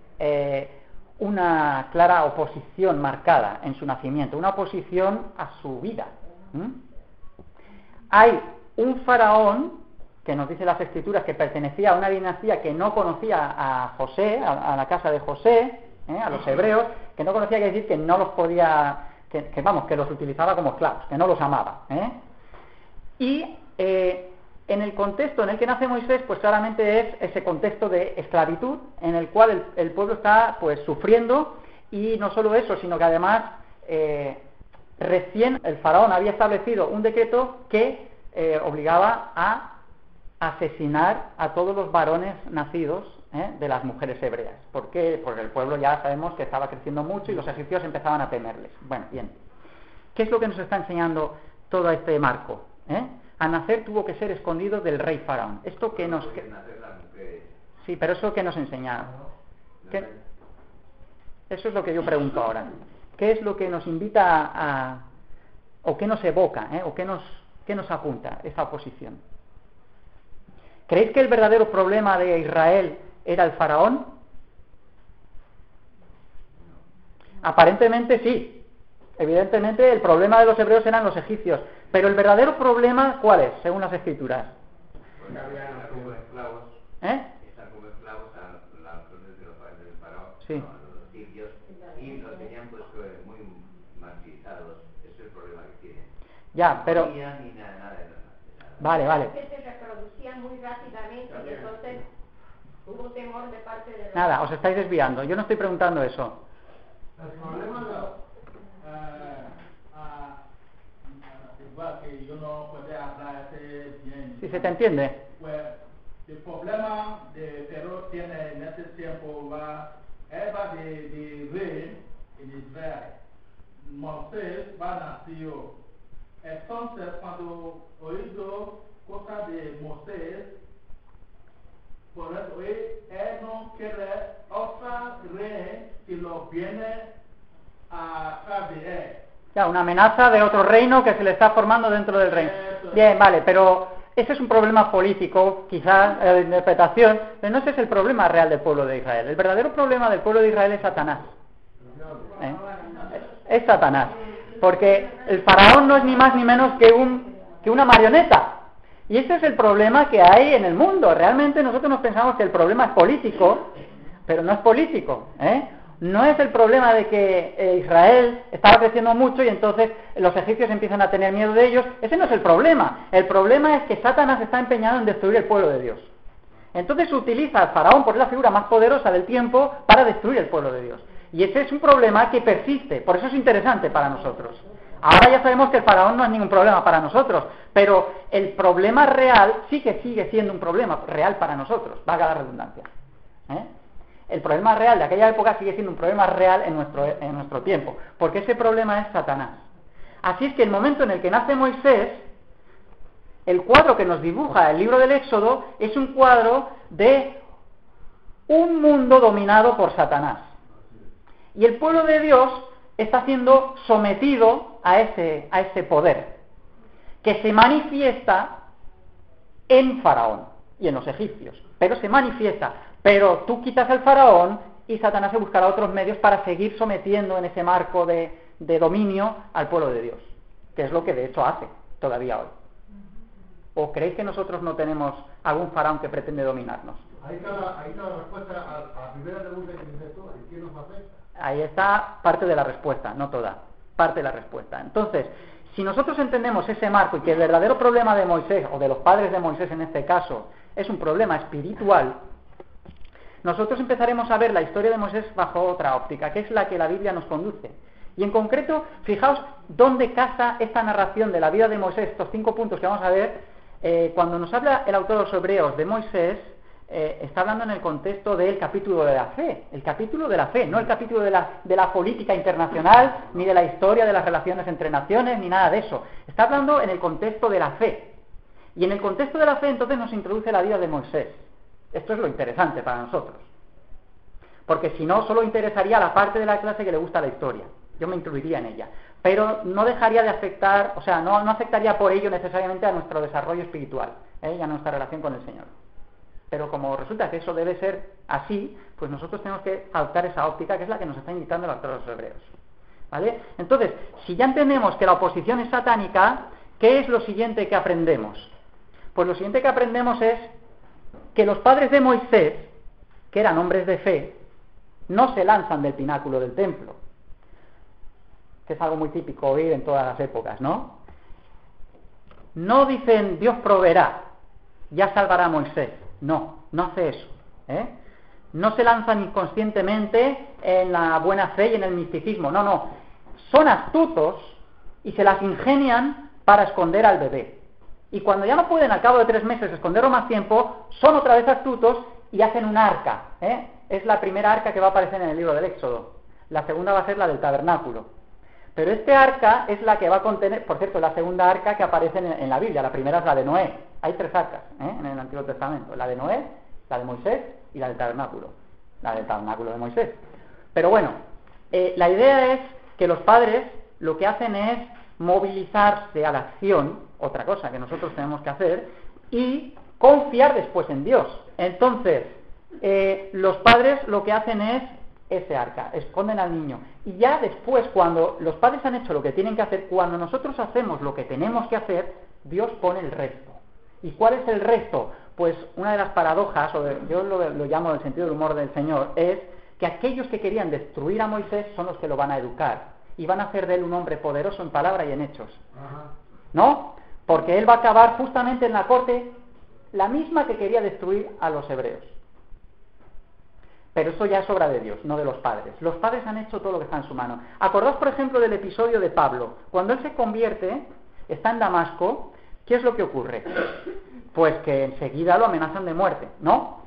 una clara oposición marcada en su nacimiento, una oposición a su vida. Hay un faraón, que nos dice las escrituras, que pertenecía a una dinastía que no conocía a José, a la casa de José, a los hebreos, que no conocía, quiere decir que no los podía, que los utilizaba como esclavos, que no los amaba. Y en el contexto en el que nace Moisés, pues claramente es ese contexto de esclavitud en el cual el pueblo está pues sufriendo, y no solo eso, sino que además recién el faraón había establecido un decreto que obligaba a asesinar a todos los varones nacidos de las mujeres hebreas. ¿Por qué? Porque el pueblo ya sabemos que estaba creciendo mucho y los egipcios empezaban a temerles. Bueno, bien. ¿Qué es lo que nos está enseñando todo este marco? Al nacer tuvo que ser escondido del rey faraón. Esto que nos... Sí, pero eso que nos enseña. Eso es lo que yo pregunto ahora. ¿Qué es lo que nos invita o qué nos evoca, o qué nos apunta esa oposición? ¿Creéis que el verdadero problema de Israel era el faraón? Aparentemente sí. Evidentemente el problema de los hebreos eran los egipcios, pero el verdadero problema, ¿cuál es, según las escrituras? Porque había como esclavos. Están como esclavos a las órdenes del faraón, Sí. a los egipcios, y los tenían pues muy martirizados. Ese es el problema que tienen. Ya, pero... No comían ni nada. Vale. Que se reproducían muy rápidamente y entonces hubo temor de parte de los... Nada, os estáis desviando. Yo no estoy preguntando eso. El problema igual que yo no podía hablar bien. ¿Sí se te entiende? Pues el problema de Perú tiene en ese tiempo era de rey en Israel. Moisés va nació. Entonces cuando oído cosas de Moisés, por eso él no quiere otra rey que lo viene a través de él. Ya, una amenaza de otro reino que se le está formando dentro del reino. Bien, vale, pero ese es un problema político, quizás, de interpretación, pero no ese es el problema real del pueblo de Israel. El verdadero problema del pueblo de Israel es Satanás. Es Satanás. Porque el faraón no es ni más ni menos que una marioneta. Y ese es el problema que hay en el mundo. Realmente nosotros nos pensamos que el problema es político, pero no es político. No es el problema de que Israel estaba creciendo mucho y entonces los egipcios empiezan a tener miedo de ellos. Ese no es el problema. El problema es que Satanás está empeñado en destruir el pueblo de Dios. Entonces utiliza al faraón, por la figura más poderosa del tiempo, para destruir el pueblo de Dios. Y ese es un problema que persiste. Por eso es interesante para nosotros. Ahora ya sabemos que el faraón no es ningún problema para nosotros, pero el problema real sí que sigue siendo un problema real para nosotros, valga la redundancia. El problema real de aquella época sigue siendo un problema real en nuestro tiempo, porque ese problema es Satanás. Así es que el momento en el que nace Moisés, el cuadro que nos dibuja el libro del Éxodo es un cuadro de un mundo dominado por Satanás. Y el pueblo de Dios está siendo sometido a ese poder, que se manifiesta en Faraón y en los egipcios, pero se manifiesta. Pero tú quitas al faraón y Satanás se buscará otros medios para seguir sometiendo en ese marco de dominio al pueblo de Dios, que es lo que de hecho hace todavía hoy. ¿O creéis que nosotros no tenemos algún faraón que pretende dominarnos? Ahí está la respuesta a la primera pregunta que dices tú, ¿y quién nos afecta? Ahí está parte de la respuesta, no toda, parte de la respuesta. Entonces, si nosotros entendemos ese marco y que el verdadero problema de Moisés, o de los padres de Moisés en este caso, es un problema espiritual, nosotros empezaremos a ver la historia de Moisés bajo otra óptica, que es la que la Biblia nos conduce. Y en concreto, fijaos dónde casa esta narración de la vida de Moisés, estos 5 puntos que vamos a ver. Cuando nos habla el autor de los Hebreos de Moisés, está hablando en el contexto del capítulo de la fe, el capítulo de la fe, no el capítulo de la política internacional, ni de la historia de las relaciones entre naciones, ni nada de eso. Está hablando en el contexto de la fe. Y en el contexto de la fe entonces nos introduce la vida de Moisés. Esto es lo interesante para nosotros. Porque si no, solo interesaría a la parte de la clase que le gusta la historia. Yo me incluiría en ella. Pero no dejaría de afectar, o sea, no afectaría por ello necesariamente a nuestro desarrollo espiritual, y a nuestra relación con el Señor. Pero como resulta que eso debe ser así, pues nosotros tenemos que adoptar esa óptica que es la que nos está indicando el autor de los Hebreos. ¿Vale? Entonces, si ya entendemos que la oposición es satánica, ¿qué es lo siguiente que aprendemos? Pues lo siguiente que aprendemos es que los padres de Moisés, que eran hombres de fe, no se lanzan del pináculo del templo, que es algo muy típico oír en todas las épocas, ¿no? No dicen, Dios proveerá, ya salvará a Moisés. No hace eso. No se lanzan inconscientemente en la buena fe y en el misticismo. No. Son astutos y se las ingenian para esconder al bebé. Y cuando ya no pueden al cabo de 3 meses esconderlo más tiempo, son otra vez astutos y hacen un arca. Es la primera arca que va a aparecer en el libro del Éxodo. La segunda va a ser la del tabernáculo. Pero este arca es la que va a contener, por cierto, la segunda arca que aparece en la Biblia. La primera es la de Noé. Hay 3 arcas en el Antiguo Testamento. La de Noé, la de Moisés y la del tabernáculo. La del tabernáculo de Moisés. Pero bueno, la idea es que los padres lo que hacen es movilizarse a la acción, otra cosa que nosotros tenemos que hacer, y confiar después en Dios. Entonces, los padres lo que hacen es ese arca, esconden al niño. Y ya después, cuando los padres han hecho lo que tienen que hacer, cuando nosotros hacemos lo que tenemos que hacer, Dios pone el resto. ¿Y cuál es el resto? Pues una de las paradojas, yo lo llamo el sentido del humor del Señor, es que aquellos que querían destruir a Moisés son los que lo van a educar. Y van a hacer de él un hombre poderoso en palabra y en hechos. ¿No? Porque él va a acabar justamente en la corte, la misma que quería destruir a los hebreos. Pero eso ya es obra de Dios, no de los padres. Los padres han hecho todo lo que está en su mano. Acordaos, por ejemplo, del episodio de Pablo. Cuando él se convierte, está en Damasco, ¿qué es lo que ocurre? Pues que enseguida lo amenazan de muerte, ¿no?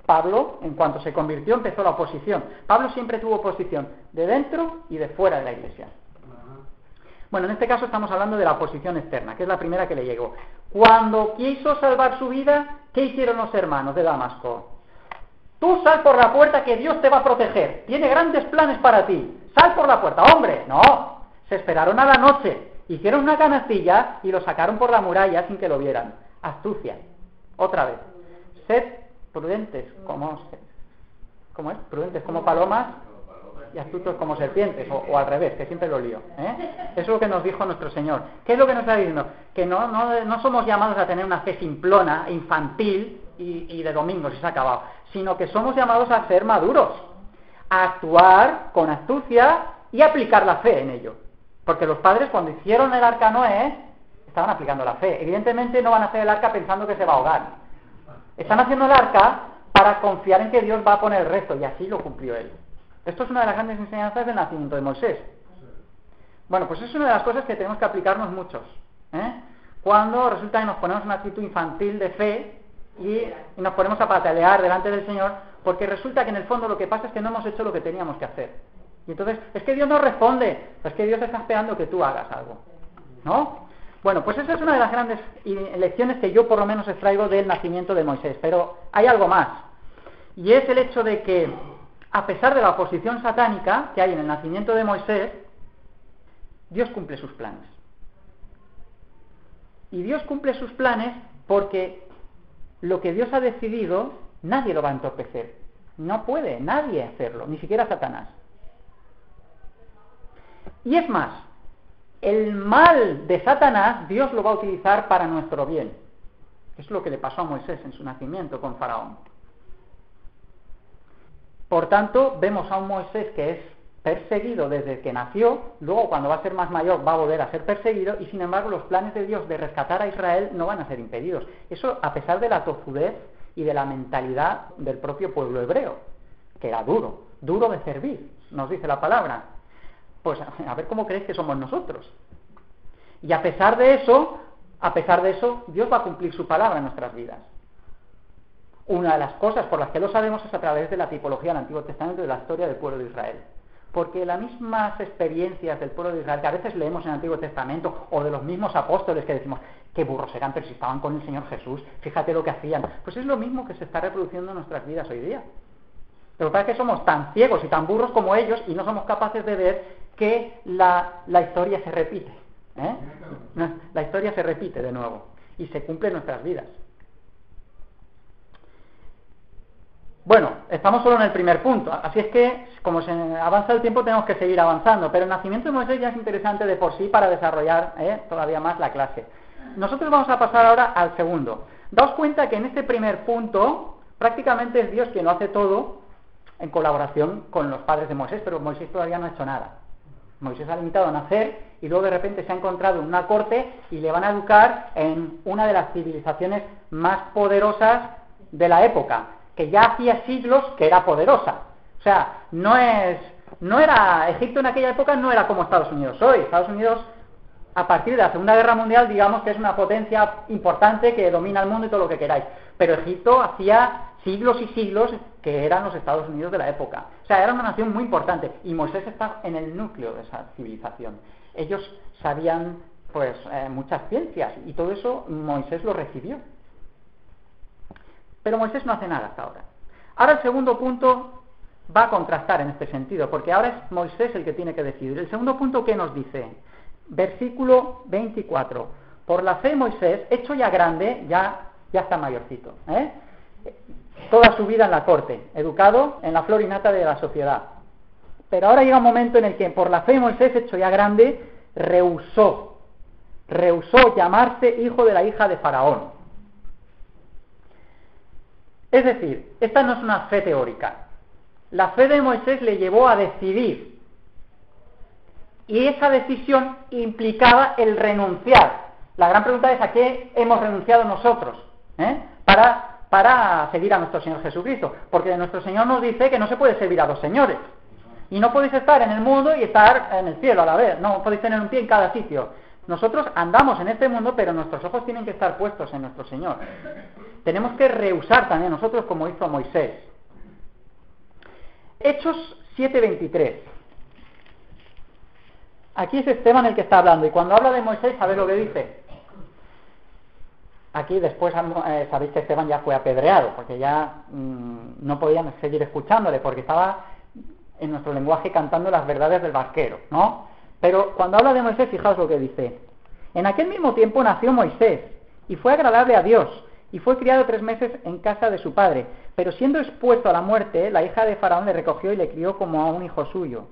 Pablo, en cuanto se convirtió, empezó la oposición. Pablo siempre tuvo oposición de dentro y de fuera de la iglesia. Bueno, en este caso estamos hablando de la oposición externa, que es la primera que le llegó. Cuando quiso salvar su vida, ¿qué hicieron los hermanos de Damasco? Tú sal por la puerta que Dios te va a proteger. Tiene grandes planes para ti. Sal por la puerta. ¡Hombre! No. Se esperaron a la noche. Hicieron una canastilla y lo sacaron por la muralla sin que lo vieran. Astucia. Otra vez. Sed prudentes como... ¿Cómo es? Prudentes como palomas y astutos como serpientes, o al revés, que siempre lo lío. Eso es lo que nos dijo nuestro Señor. ¿Qué es lo que nos está diciendo? Que no somos llamados a tener una fe simplona, infantil y de domingo, si se ha acabado, sino que somos llamados a ser maduros, a actuar con astucia y aplicar la fe en ello. Porque los padres, cuando hicieron el arca a Noé, estaban aplicando la fe. Evidentemente no van a hacer el arca pensando que se va a ahogar. Están haciendo el arca para confiar en que Dios va a poner el resto, y así lo cumplió él. Esto es una de las grandes enseñanzas del nacimiento de Moisés. Bueno, pues es una de las cosas que tenemos que aplicarnos muchos. Cuando resulta que nos ponemos en una actitud infantil de fe y nos ponemos a patalear delante del Señor, porque resulta que en el fondo lo que pasa es que no hemos hecho lo que teníamos que hacer. Y entonces, es que Dios no responde, es que Dios está esperando que tú hagas algo, ¿no? Bueno, pues esa es una de las grandes lecciones que yo por lo menos extraigo del nacimiento de Moisés, pero hay algo más, y es el hecho de que, a pesar de la oposición satánica que hay en el nacimiento de Moisés, Dios cumple sus planes. Y Dios cumple sus planes porque lo que Dios ha decidido, nadie lo va a entorpecer. No puede nadie hacerlo, ni siquiera Satanás. Y es más, el mal de Satanás, Dios lo va a utilizar para nuestro bien. Es lo que le pasó a Moisés en su nacimiento con Faraón. Por tanto, vemos a un Moisés que es perseguido desde que nació, luego cuando va a ser más mayor va a volver a ser perseguido, y sin embargo los planes de Dios de rescatar a Israel no van a ser impedidos. Eso a pesar de la tozudez y de la mentalidad del propio pueblo hebreo, que era duro de servir, nos dice la palabra. Pues a ver cómo creéis que somos nosotros. Y a pesar de eso, Dios va a cumplir su palabra en nuestras vidas. Una de las cosas por las que lo sabemos es a través de la tipología del Antiguo Testamento y de la historia del pueblo de Israel. Porque las mismas experiencias del pueblo de Israel que a veces leemos en el Antiguo Testamento, o de los mismos apóstoles que decimos, qué burros eran, pero si estaban con el Señor Jesús, fíjate lo que hacían, pues es lo mismo que se está reproduciendo en nuestras vidas hoy día. Pero parece que somos tan ciegos y tan burros como ellos y no somos capaces de ver que la historia se repite. La historia se repite de nuevo y se cumple en nuestras vidas. Bueno, estamos solo en el primer punto, así es que como se avanza el tiempo tenemos que seguir avanzando, pero el nacimiento de Moisés ya es interesante de por sí para desarrollar todavía más la clase. Nosotros vamos a pasar ahora al segundo. Daos cuenta que en este primer punto prácticamente es Dios quien lo hace todo en colaboración con los padres de Moisés, pero Moisés todavía no ha hecho nada. Moisés ha limitado a nacer y luego de repente se ha encontrado en una corte y le van a educar en una de las civilizaciones más poderosas de la época, que ya hacía siglos que era poderosa. O sea, Egipto en aquella época no era como Estados Unidos hoy. Estados Unidos, a partir de la Segunda Guerra Mundial, digamos que es una potencia importante que domina el mundo y todo lo que queráis. Pero Egipto hacía siglos y siglos que eran los Estados Unidos de la época. O sea, era una nación muy importante y Moisés está en el núcleo de esa civilización. Ellos sabían muchas ciencias y todo eso Moisés lo recibió. Pero Moisés no hace nada hasta ahora. Ahora el segundo punto va a contrastar en este sentido, porque ahora es Moisés el que tiene que decidir. El segundo punto, ¿qué nos dice? Versículo 24. Por la fe Moisés, hecho ya grande, ya está mayorcito, toda su vida en la corte, educado en la flor y nata de la sociedad. Pero ahora llega un momento en el que por la fe Moisés, hecho ya grande, rehusó llamarse hijo de la hija de Faraón. Es decir, esta no es una fe teórica. La fe de Moisés le llevó a decidir. Y esa decisión implicaba el renunciar. La gran pregunta es: ¿a qué hemos renunciado nosotros? Para seguir a nuestro Señor Jesucristo. Porque nuestro Señor nos dice que no se puede servir a dos señores. Y no podéis estar en el mundo y estar en el cielo a la vez. No podéis tener un pie en cada sitio. Nosotros andamos en este mundo, pero nuestros ojos tienen que estar puestos en nuestro Señor. Tenemos que rehusar también nosotros como hizo Moisés. Hechos 7:23. Aquí es Esteban el que está hablando, y cuando habla de Moisés, ¿sabéis lo que dice? Aquí después sabéis que Esteban ya fue apedreado, porque ya no podían seguir escuchándole, porque estaba en nuestro lenguaje cantando las verdades del barquero, ¿no? Pero cuando habla de Moisés, fijaos lo que dice. En aquel mismo tiempo nació Moisés, y fue agradable a Dios, y fue criado 3 meses en casa de su padre. Pero siendo expuesto a la muerte, la hija de Faraón le recogió y le crió como a un hijo suyo.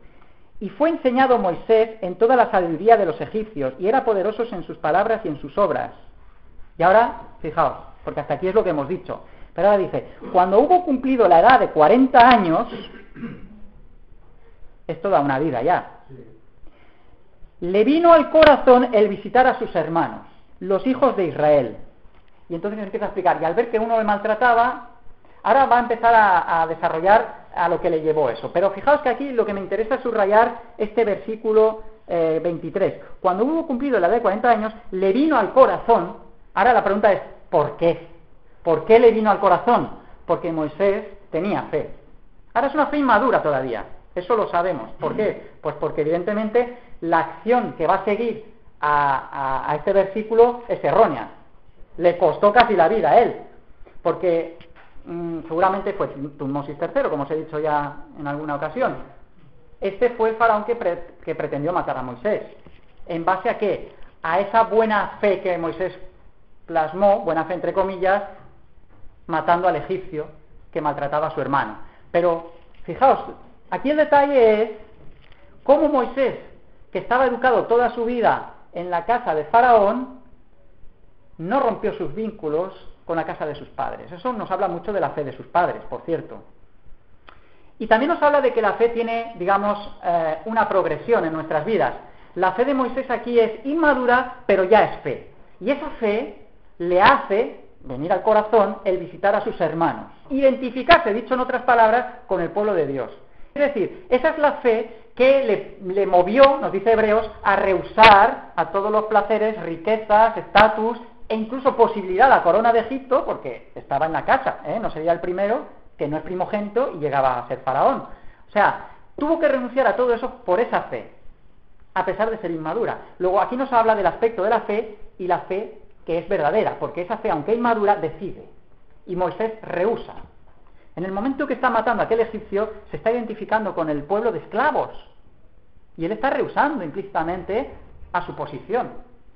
Y fue enseñado Moisés en toda la sabiduría de los egipcios, y era poderoso en sus palabras y en sus obras. Y ahora, fijaos, porque hasta aquí es lo que hemos dicho. Pero ahora dice, cuando hubo cumplido la edad de 40 años, es toda una vida ya, le vino al corazón el visitar a sus hermanos, los hijos de Israel. Y entonces empieza a explicar, y al ver que uno le maltrataba, ahora va a empezar a desarrollar a lo que le llevó eso. Pero fijaos que aquí lo que me interesa es subrayar este versículo 23. Cuando hubo cumplido la edad de 40 años, le vino al corazón. Ahora la pregunta es, ¿por qué? ¿Por qué le vino al corazón? Porque Moisés tenía fe. Ahora es una fe inmadura todavía, eso lo sabemos. ¿Por qué? Pues porque evidentemente la acción que va a seguir a este versículo es errónea. Le costó casi la vida a él, porque seguramente fue Tutmosis III, como os he dicho ya en alguna ocasión. Este fue el faraón que pretendió matar a Moisés. ¿En base a qué? A esa buena fe que Moisés plasmó, buena fe entre comillas, matando al egipcio que maltrataba a su hermano. Pero fijaos, aquí el detalle es cómo Moisés, que estaba educado toda su vida en la casa de Faraón, no rompió sus vínculos con la casa de sus padres. Eso nos habla mucho de la fe de sus padres, por cierto. Y también nos habla de que la fe tiene, digamos, una progresión en nuestras vidas. La fe de Moisés aquí es inmadura, pero ya es fe. Y esa fe le hace venir al corazón el visitar a sus hermanos. Identificarse, dicho en otras palabras, con el pueblo de Dios. Es decir, esa es la fe que le movió, nos dice Hebreos, a rehusar a todos los placeres, riquezas, estatus e incluso posibilidad la corona de Egipto, porque estaba en la casa, no sería el primero que no es primogénito y llegaba a ser faraón. O sea, tuvo que renunciar a todo eso por esa fe, a pesar de ser inmadura. Luego aquí nos habla del aspecto de la fe y la fe que es verdadera, porque esa fe, aunque inmadura, decide. Y Moisés rehúsa. En el momento que está matando a aquel egipcio, se está identificando con el pueblo de esclavos. Y él está rehusando implícitamente a su posición.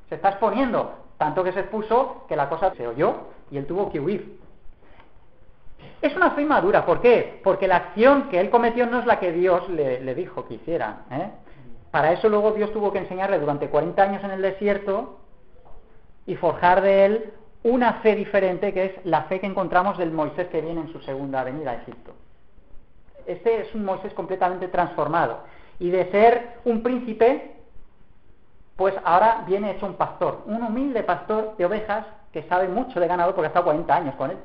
Se está exponiendo, tanto que se expuso que la cosa se oyó y él tuvo que huir. Es una fe inmadura, ¿por qué? Porque la acción que él cometió no es la que Dios le dijo que hiciera. Para eso luego Dios tuvo que enseñarle durante 40 años en el desierto y forjar de él una fe diferente, que es la fe que encontramos del Moisés que viene en su segunda venida a Egipto. Este es un Moisés completamente transformado. Y de ser un príncipe, pues ahora viene hecho un pastor, un humilde pastor de ovejas que sabe mucho de ganado porque ha estado 40 años con él.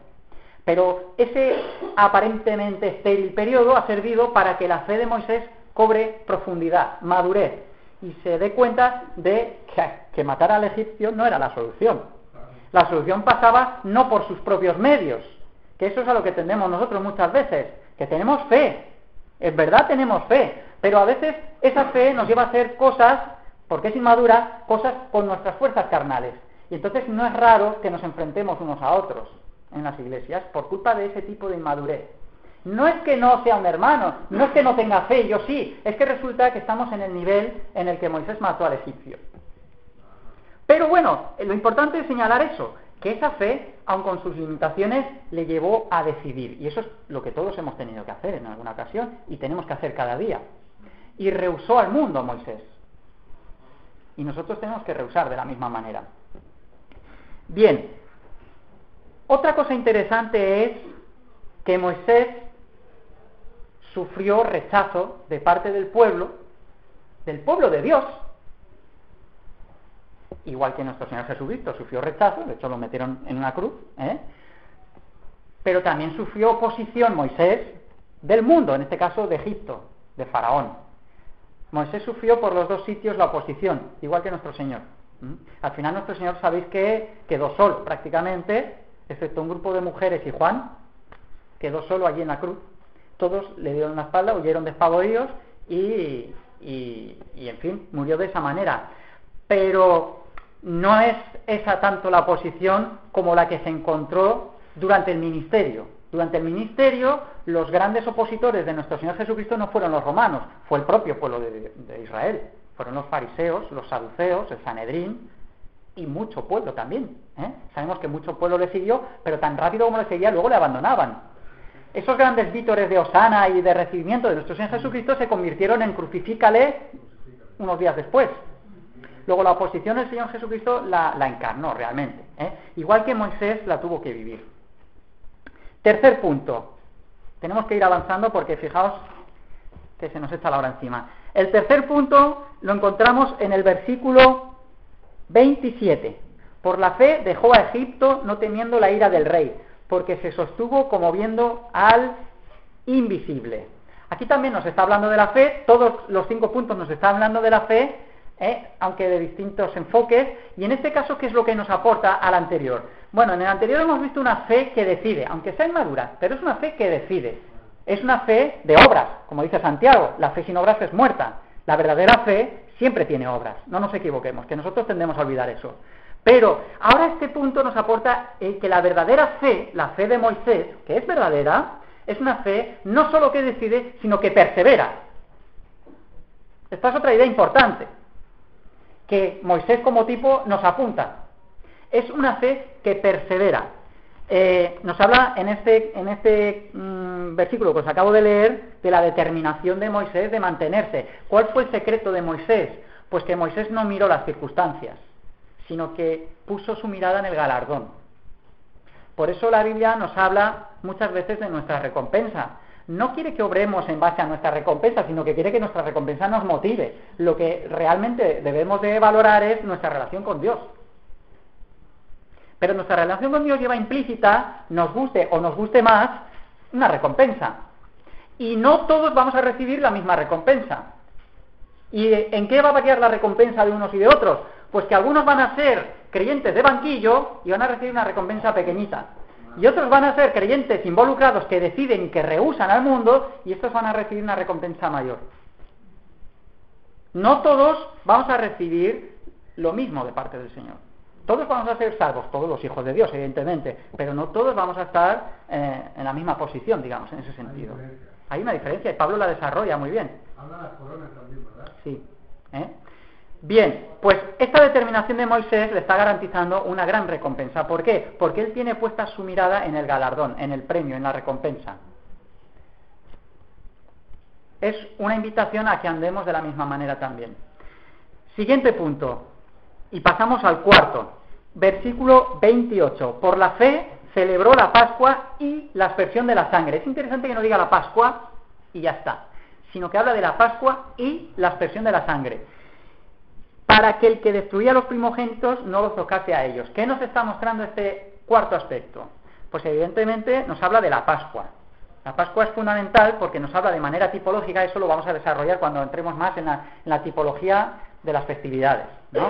Pero ese aparentemente estéril periodo ha servido para que la fe de Moisés cobre profundidad, madurez, y se dé cuenta de que matar al egipcio no era la solución. La solución pasaba no por sus propios medios, que eso es a lo que tendemos nosotros muchas veces, que tenemos fe, es verdad, tenemos fe, pero a veces esa fe nos lleva a hacer cosas, porque es inmadura, cosas con nuestras fuerzas carnales. Y entonces no es raro que nos enfrentemos unos a otros en las iglesias por culpa de ese tipo de inmadurez. No es que no sea un hermano, no es que no tenga fe, yo sí, es que resulta que estamos en el nivel en el que Moisés mató al egipcio. Pero bueno, lo importante es señalar eso, que esa fe, aun con sus limitaciones, le llevó a decidir. Y eso es lo que todos hemos tenido que hacer en alguna ocasión y tenemos que hacer cada día. Y rehusó al mundo Moisés. Y nosotros tenemos que rehusar de la misma manera. Bien, otra cosa interesante es que Moisés sufrió rechazo de parte del pueblo de Dios. Igual que nuestro Señor Jesucristo sufrió rechazo, de hecho lo metieron en una cruz, pero también sufrió oposición Moisés del mundo, en este caso de Egipto, de Faraón. Moisés sufrió por los dos sitios la oposición, igual que nuestro Señor. Al final nuestro Señor, sabéis que quedó solo prácticamente, excepto un grupo de mujeres y Juan, quedó solo allí en la cruz. Todos le dieron la espalda, huyeron despavoridos y en fin, murió de esa manera. Pero no es esa tanto la oposición como la que se encontró durante el ministerio. Durante el ministerio, los grandes opositores de nuestro Señor Jesucristo no fueron los romanos, fue el propio pueblo de Israel. Fueron los fariseos, los saduceos, el Sanedrín, y mucho pueblo también. Sabemos que mucho pueblo le siguió, pero tan rápido como le seguía, luego le abandonaban. Esos grandes vítores de hosana y de recibimiento de nuestro Señor Jesucristo se convirtieron en crucifícale unos días después. Luego la oposición del Señor Jesucristo la encarnó realmente, igual que Moisés la tuvo que vivir. Tercer punto. Tenemos que ir avanzando porque fijaos que se nos echa la hora encima. El tercer punto lo encontramos en el versículo 27. Por la fe dejó a Egipto no temiendo la ira del rey, porque se sostuvo como viendo al invisible. Aquí también nos está hablando de la fe, todos los 5 puntos nos están hablando de la fe, aunque de distintos enfoques, y en este caso, ¿qué es lo que nos aporta al anterior? Bueno, en el anterior hemos visto una fe que decide, aunque sea inmadura, pero es una fe que decide. Es una fe de obras, como dice Santiago, la fe sin obras es muerta. La verdadera fe siempre tiene obras, no nos equivoquemos, que nosotros tendemos a olvidar eso. Pero ahora este punto nos aporta que la verdadera fe, la fe de Moisés, que es verdadera, es una fe no solo que decide, sino que persevera. Esta es otra idea importante, que Moisés como tipo nos apunta. Es una fe que persevera. Nos habla en este versículo que os acabo de leer de la determinación de Moisés de mantenerse. ¿Cuál fue el secreto de Moisés? Pues que Moisés no miró las circunstancias, sino que puso su mirada en el galardón. Por eso la Biblia nos habla muchas veces de nuestra recompensa. No quiere que obremos en base a nuestra recompensa, sino que quiere que nuestra recompensa nos motive. Lo que realmente debemos de valorar es nuestra relación con Dios. Pero nuestra relación con Dios lleva implícita, nos guste o nos guste más, una recompensa. Y no todos vamos a recibir la misma recompensa. ¿Y en qué va a variar la recompensa de unos y de otros? Pues que algunos van a ser creyentes de banquillo y van a recibir una recompensa pequeñita. Y otros van a ser creyentes involucrados que deciden y que rehúsan al mundo y estos van a recibir una recompensa mayor. No todos vamos a recibir lo mismo de parte del Señor. Todos vamos a ser salvos, todos los hijos de Dios, evidentemente, pero no todos vamos a estar en la misma posición, digamos, en ese sentido. Hay una diferencia y Pablo la desarrolla muy bien. Habla las coronas también, ¿verdad? Sí. Bien, pues esta determinación de Moisés le está garantizando una gran recompensa. ¿Por qué? Porque él tiene puesta su mirada en el galardón, en el premio, en la recompensa. Es una invitación a que andemos de la misma manera también. Siguiente punto. Y pasamos al cuarto, versículo 28. Por la fe celebró la Pascua y la aspersión de la sangre. Es interesante que no diga la Pascua y ya está, sino que habla de la Pascua y la aspersión de la sangre. Para que el que destruía los primogénitos no los tocase a ellos. ¿Qué nos está mostrando este cuarto aspecto? Pues evidentemente nos habla de la Pascua. La Pascua es fundamental porque nos habla de manera tipológica, eso lo vamos a desarrollar cuando entremos más en la tipología de las festividades, ¿no?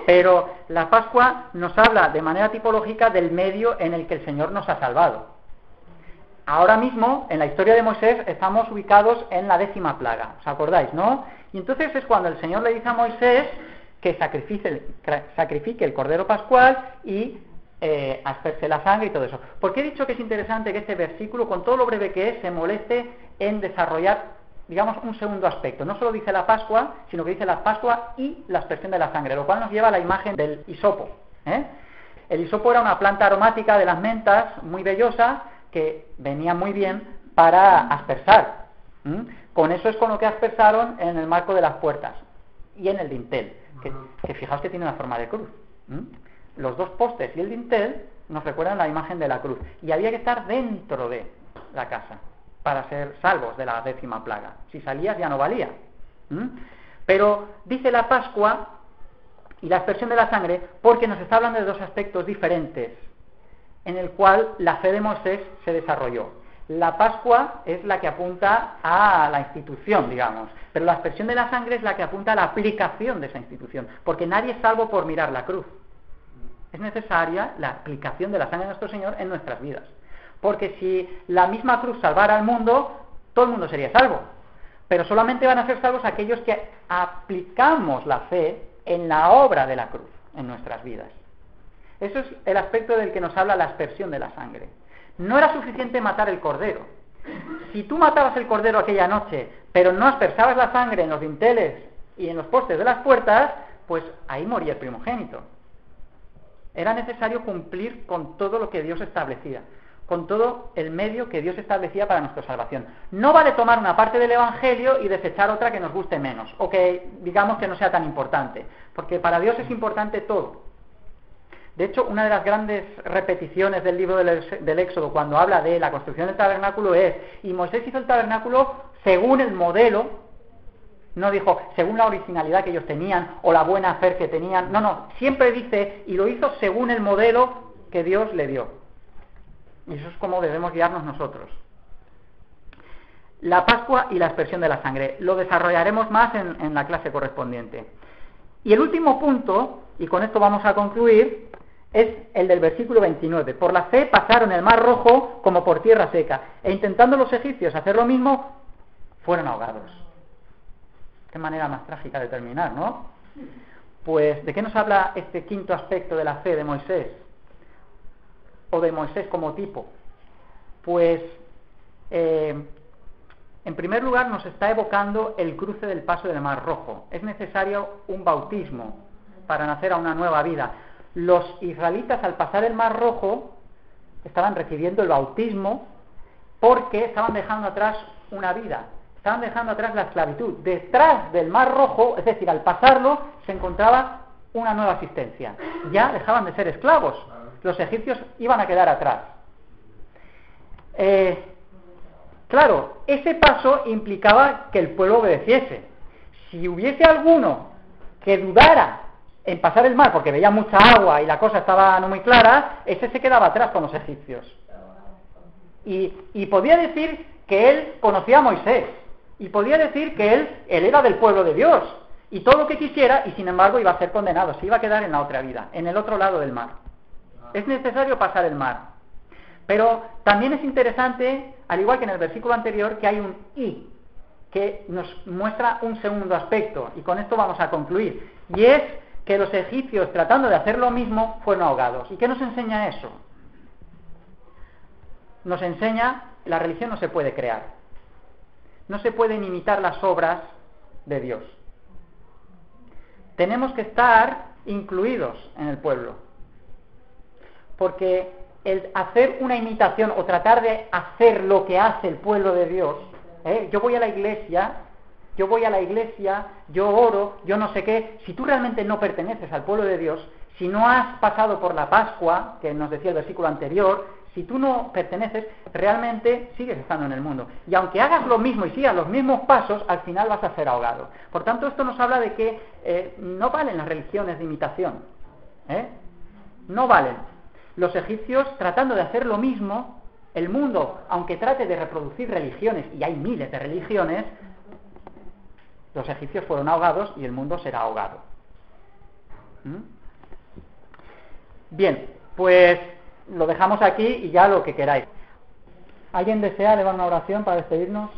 Pero la Pascua nos habla de manera tipológica del medio en el que el Señor nos ha salvado. Ahora mismo, en la historia de Moisés, estamos ubicados en la 10ª plaga, ¿os acordáis, no? Y entonces es cuando el Señor le dice a Moisés que sacrifique el cordero pascual y asperse la sangre y todo eso. ¿Por qué he dicho que es interesante que este versículo, con todo lo breve que es, se moleste en desarrollar, digamos, un segundo aspecto? No solo dice la Pascua, sino que dice la Pascua y la aspersión de la sangre, lo cual nos lleva a la imagen del hisopo. El hisopo era una planta aromática de las mentas, muy vellosa, que venía muy bien para aspersar. Con eso es con lo que aspersaron en el marco de las puertas y en el dintel, que fijaos que tiene una forma de cruz. Los dos postes y el dintel nos recuerdan la imagen de la cruz, y había que estar dentro de la casa para ser salvos de la 10ª plaga. Si salías ya no valía. Pero dice la Pascua y la aspersión de la sangre porque nos está hablando de dos aspectos diferentes en el cual la fe de Moisés se desarrolló. La Pascua es la que apunta a la institución, digamos, pero la aspersión de la sangre es la que apunta a la aplicación de esa institución, porque nadie es salvo por mirar la cruz. Es necesaria la aplicación de la sangre de nuestro Señor en nuestras vidas, porque si la misma cruz salvara al mundo, todo el mundo sería salvo, pero solamente van a ser salvos aquellos que aplicamos la fe en la obra de la cruz en nuestras vidas. Eso es el aspecto del que nos habla la aspersión de la sangre. No era suficiente matar el cordero. Si tú matabas el cordero aquella noche, pero no aspersabas la sangre en los dinteles y en los postes de las puertas, pues ahí moría el primogénito. Era necesario cumplir con todo lo que Dios establecía, con todo el medio que Dios establecía para nuestra salvación. No vale tomar una parte del Evangelio y desechar otra que nos guste menos, o que digamos que no sea tan importante, porque para Dios es importante todo. De hecho, una de las grandes repeticiones del libro del Éxodo, cuando habla de la construcción del tabernáculo, es: y Moisés hizo el tabernáculo según el modelo. No dijo según la originalidad que ellos tenían o la buena fe que tenían. No, siempre dice: y lo hizo según el modelo que Dios le dio. Y eso es como debemos guiarnos nosotros. La Pascua y la aspersión de la sangre. Lo desarrollaremos más en la clase correspondiente. Y el último punto, y con esto vamos a concluir, es el del versículo 29. Por la fe pasaron el mar Rojo como por tierra seca, e intentando los egipcios hacer lo mismo, fueron ahogados. Qué manera más trágica de terminar, ¿no? Pues, ¿de qué nos habla este quinto aspecto de la fe de Moisés? O de Moisés como tipo. Pues, en primer lugar, nos está evocando el cruce del paso del Mar Rojo. Es necesario un bautismo para nacer a una nueva vida. Los israelitas, al pasar el Mar Rojo, estaban recibiendo el bautismo porque estaban dejando atrás una vida. Estaban dejando atrás la esclavitud. Detrás del Mar Rojo, es decir, al pasarlo, se encontraba una nueva existencia. Ya dejaban de ser esclavos. Los egipcios iban a quedar atrás. Claro, ese paso implicaba que el pueblo obedeciese. Si hubiese alguno que dudara en pasar el mar porque veía mucha agua y la cosa estaba no muy clara, ese se quedaba atrás con los egipcios. Y podía decir que él conocía a Moisés. Y podía decir que él era del pueblo de Dios. Y todo lo que quisiera, y sin embargo iba a ser condenado. Se iba a quedar en la otra vida, en el otro lado del mar. Es necesario pasar el mar. Pero también es interesante, al igual que en el versículo anterior, que hay un y, que nos muestra un segundo aspecto. Y con esto vamos a concluir. Y es que los egipcios, tratando de hacer lo mismo, fueron ahogados. ¿Y qué nos enseña eso? Nos enseña que la religión no se puede crear. No se pueden imitar las obras de Dios. Tenemos que estar incluidos en el pueblo. Porque el hacer una imitación o tratar de hacer lo que hace el pueblo de Dios, yo voy a la iglesia, yo oro, yo no sé qué. Si tú realmente no perteneces al pueblo de Dios, si no has pasado por la Pascua, que nos decía el versículo anterior, si tú no perteneces, realmente sigues estando en el mundo. Y aunque hagas lo mismo y sigas los mismos pasos, al final vas a ser ahogado. Por tanto, esto nos habla de que no valen las religiones de imitación. No valen. Los egipcios, tratando de hacer lo mismo, el mundo, aunque trate de reproducir religiones, y hay miles de religiones, los egipcios fueron ahogados y el mundo será ahogado. Bien, pues lo dejamos aquí y ya lo que queráis. ¿Alguien desea elevar una oración para despedirnos?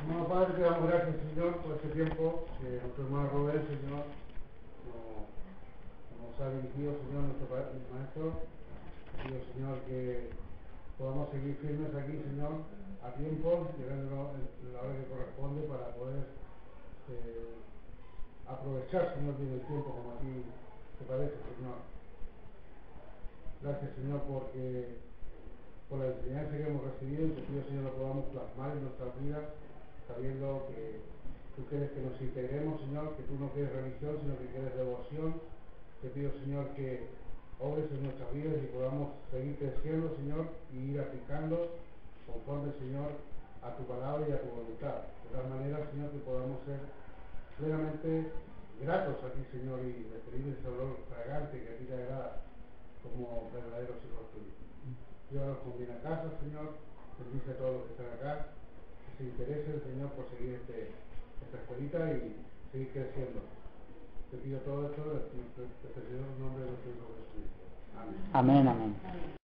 No, Padre, te damos gracias, Señor, por este tiempo que nuestro hermano Robert, Señor, nos ha dirigido, Señor, nuestro Maestro. Pido, Señor, que podamos seguir firmes aquí, Señor, a tiempo, llegando en la hora que corresponde para poder aprovechar, Señor, bien el tiempo como a ti te parece, Señor. Gracias, Señor, porque por la enseñanza que hemos recibido, te pido, Señor, lo podamos plasmar en nuestras vidas, sabiendo que tú quieres que nos integremos, Señor, que tú no quieres religión, sino que quieres devoción. Te pido, Señor, que obres en nuestras vidas y podamos seguir creciendo, Señor, y ir aplicando conforme, Señor, a tu palabra y a tu voluntad. De tal manera, Señor, que podamos ser plenamente gratos a ti, Señor, y recibir ese olor fragante que a ti te agrada como verdaderos hijos tuyos. Llévanos con bien a casa, Señor, bendice a todos los que están acá, que se interesen, Señor, por seguir esta escuelita y seguir creciendo. Te pido todo esto en el nombre de nuestro Hijo Jesucristo. Amén. Amén, amén.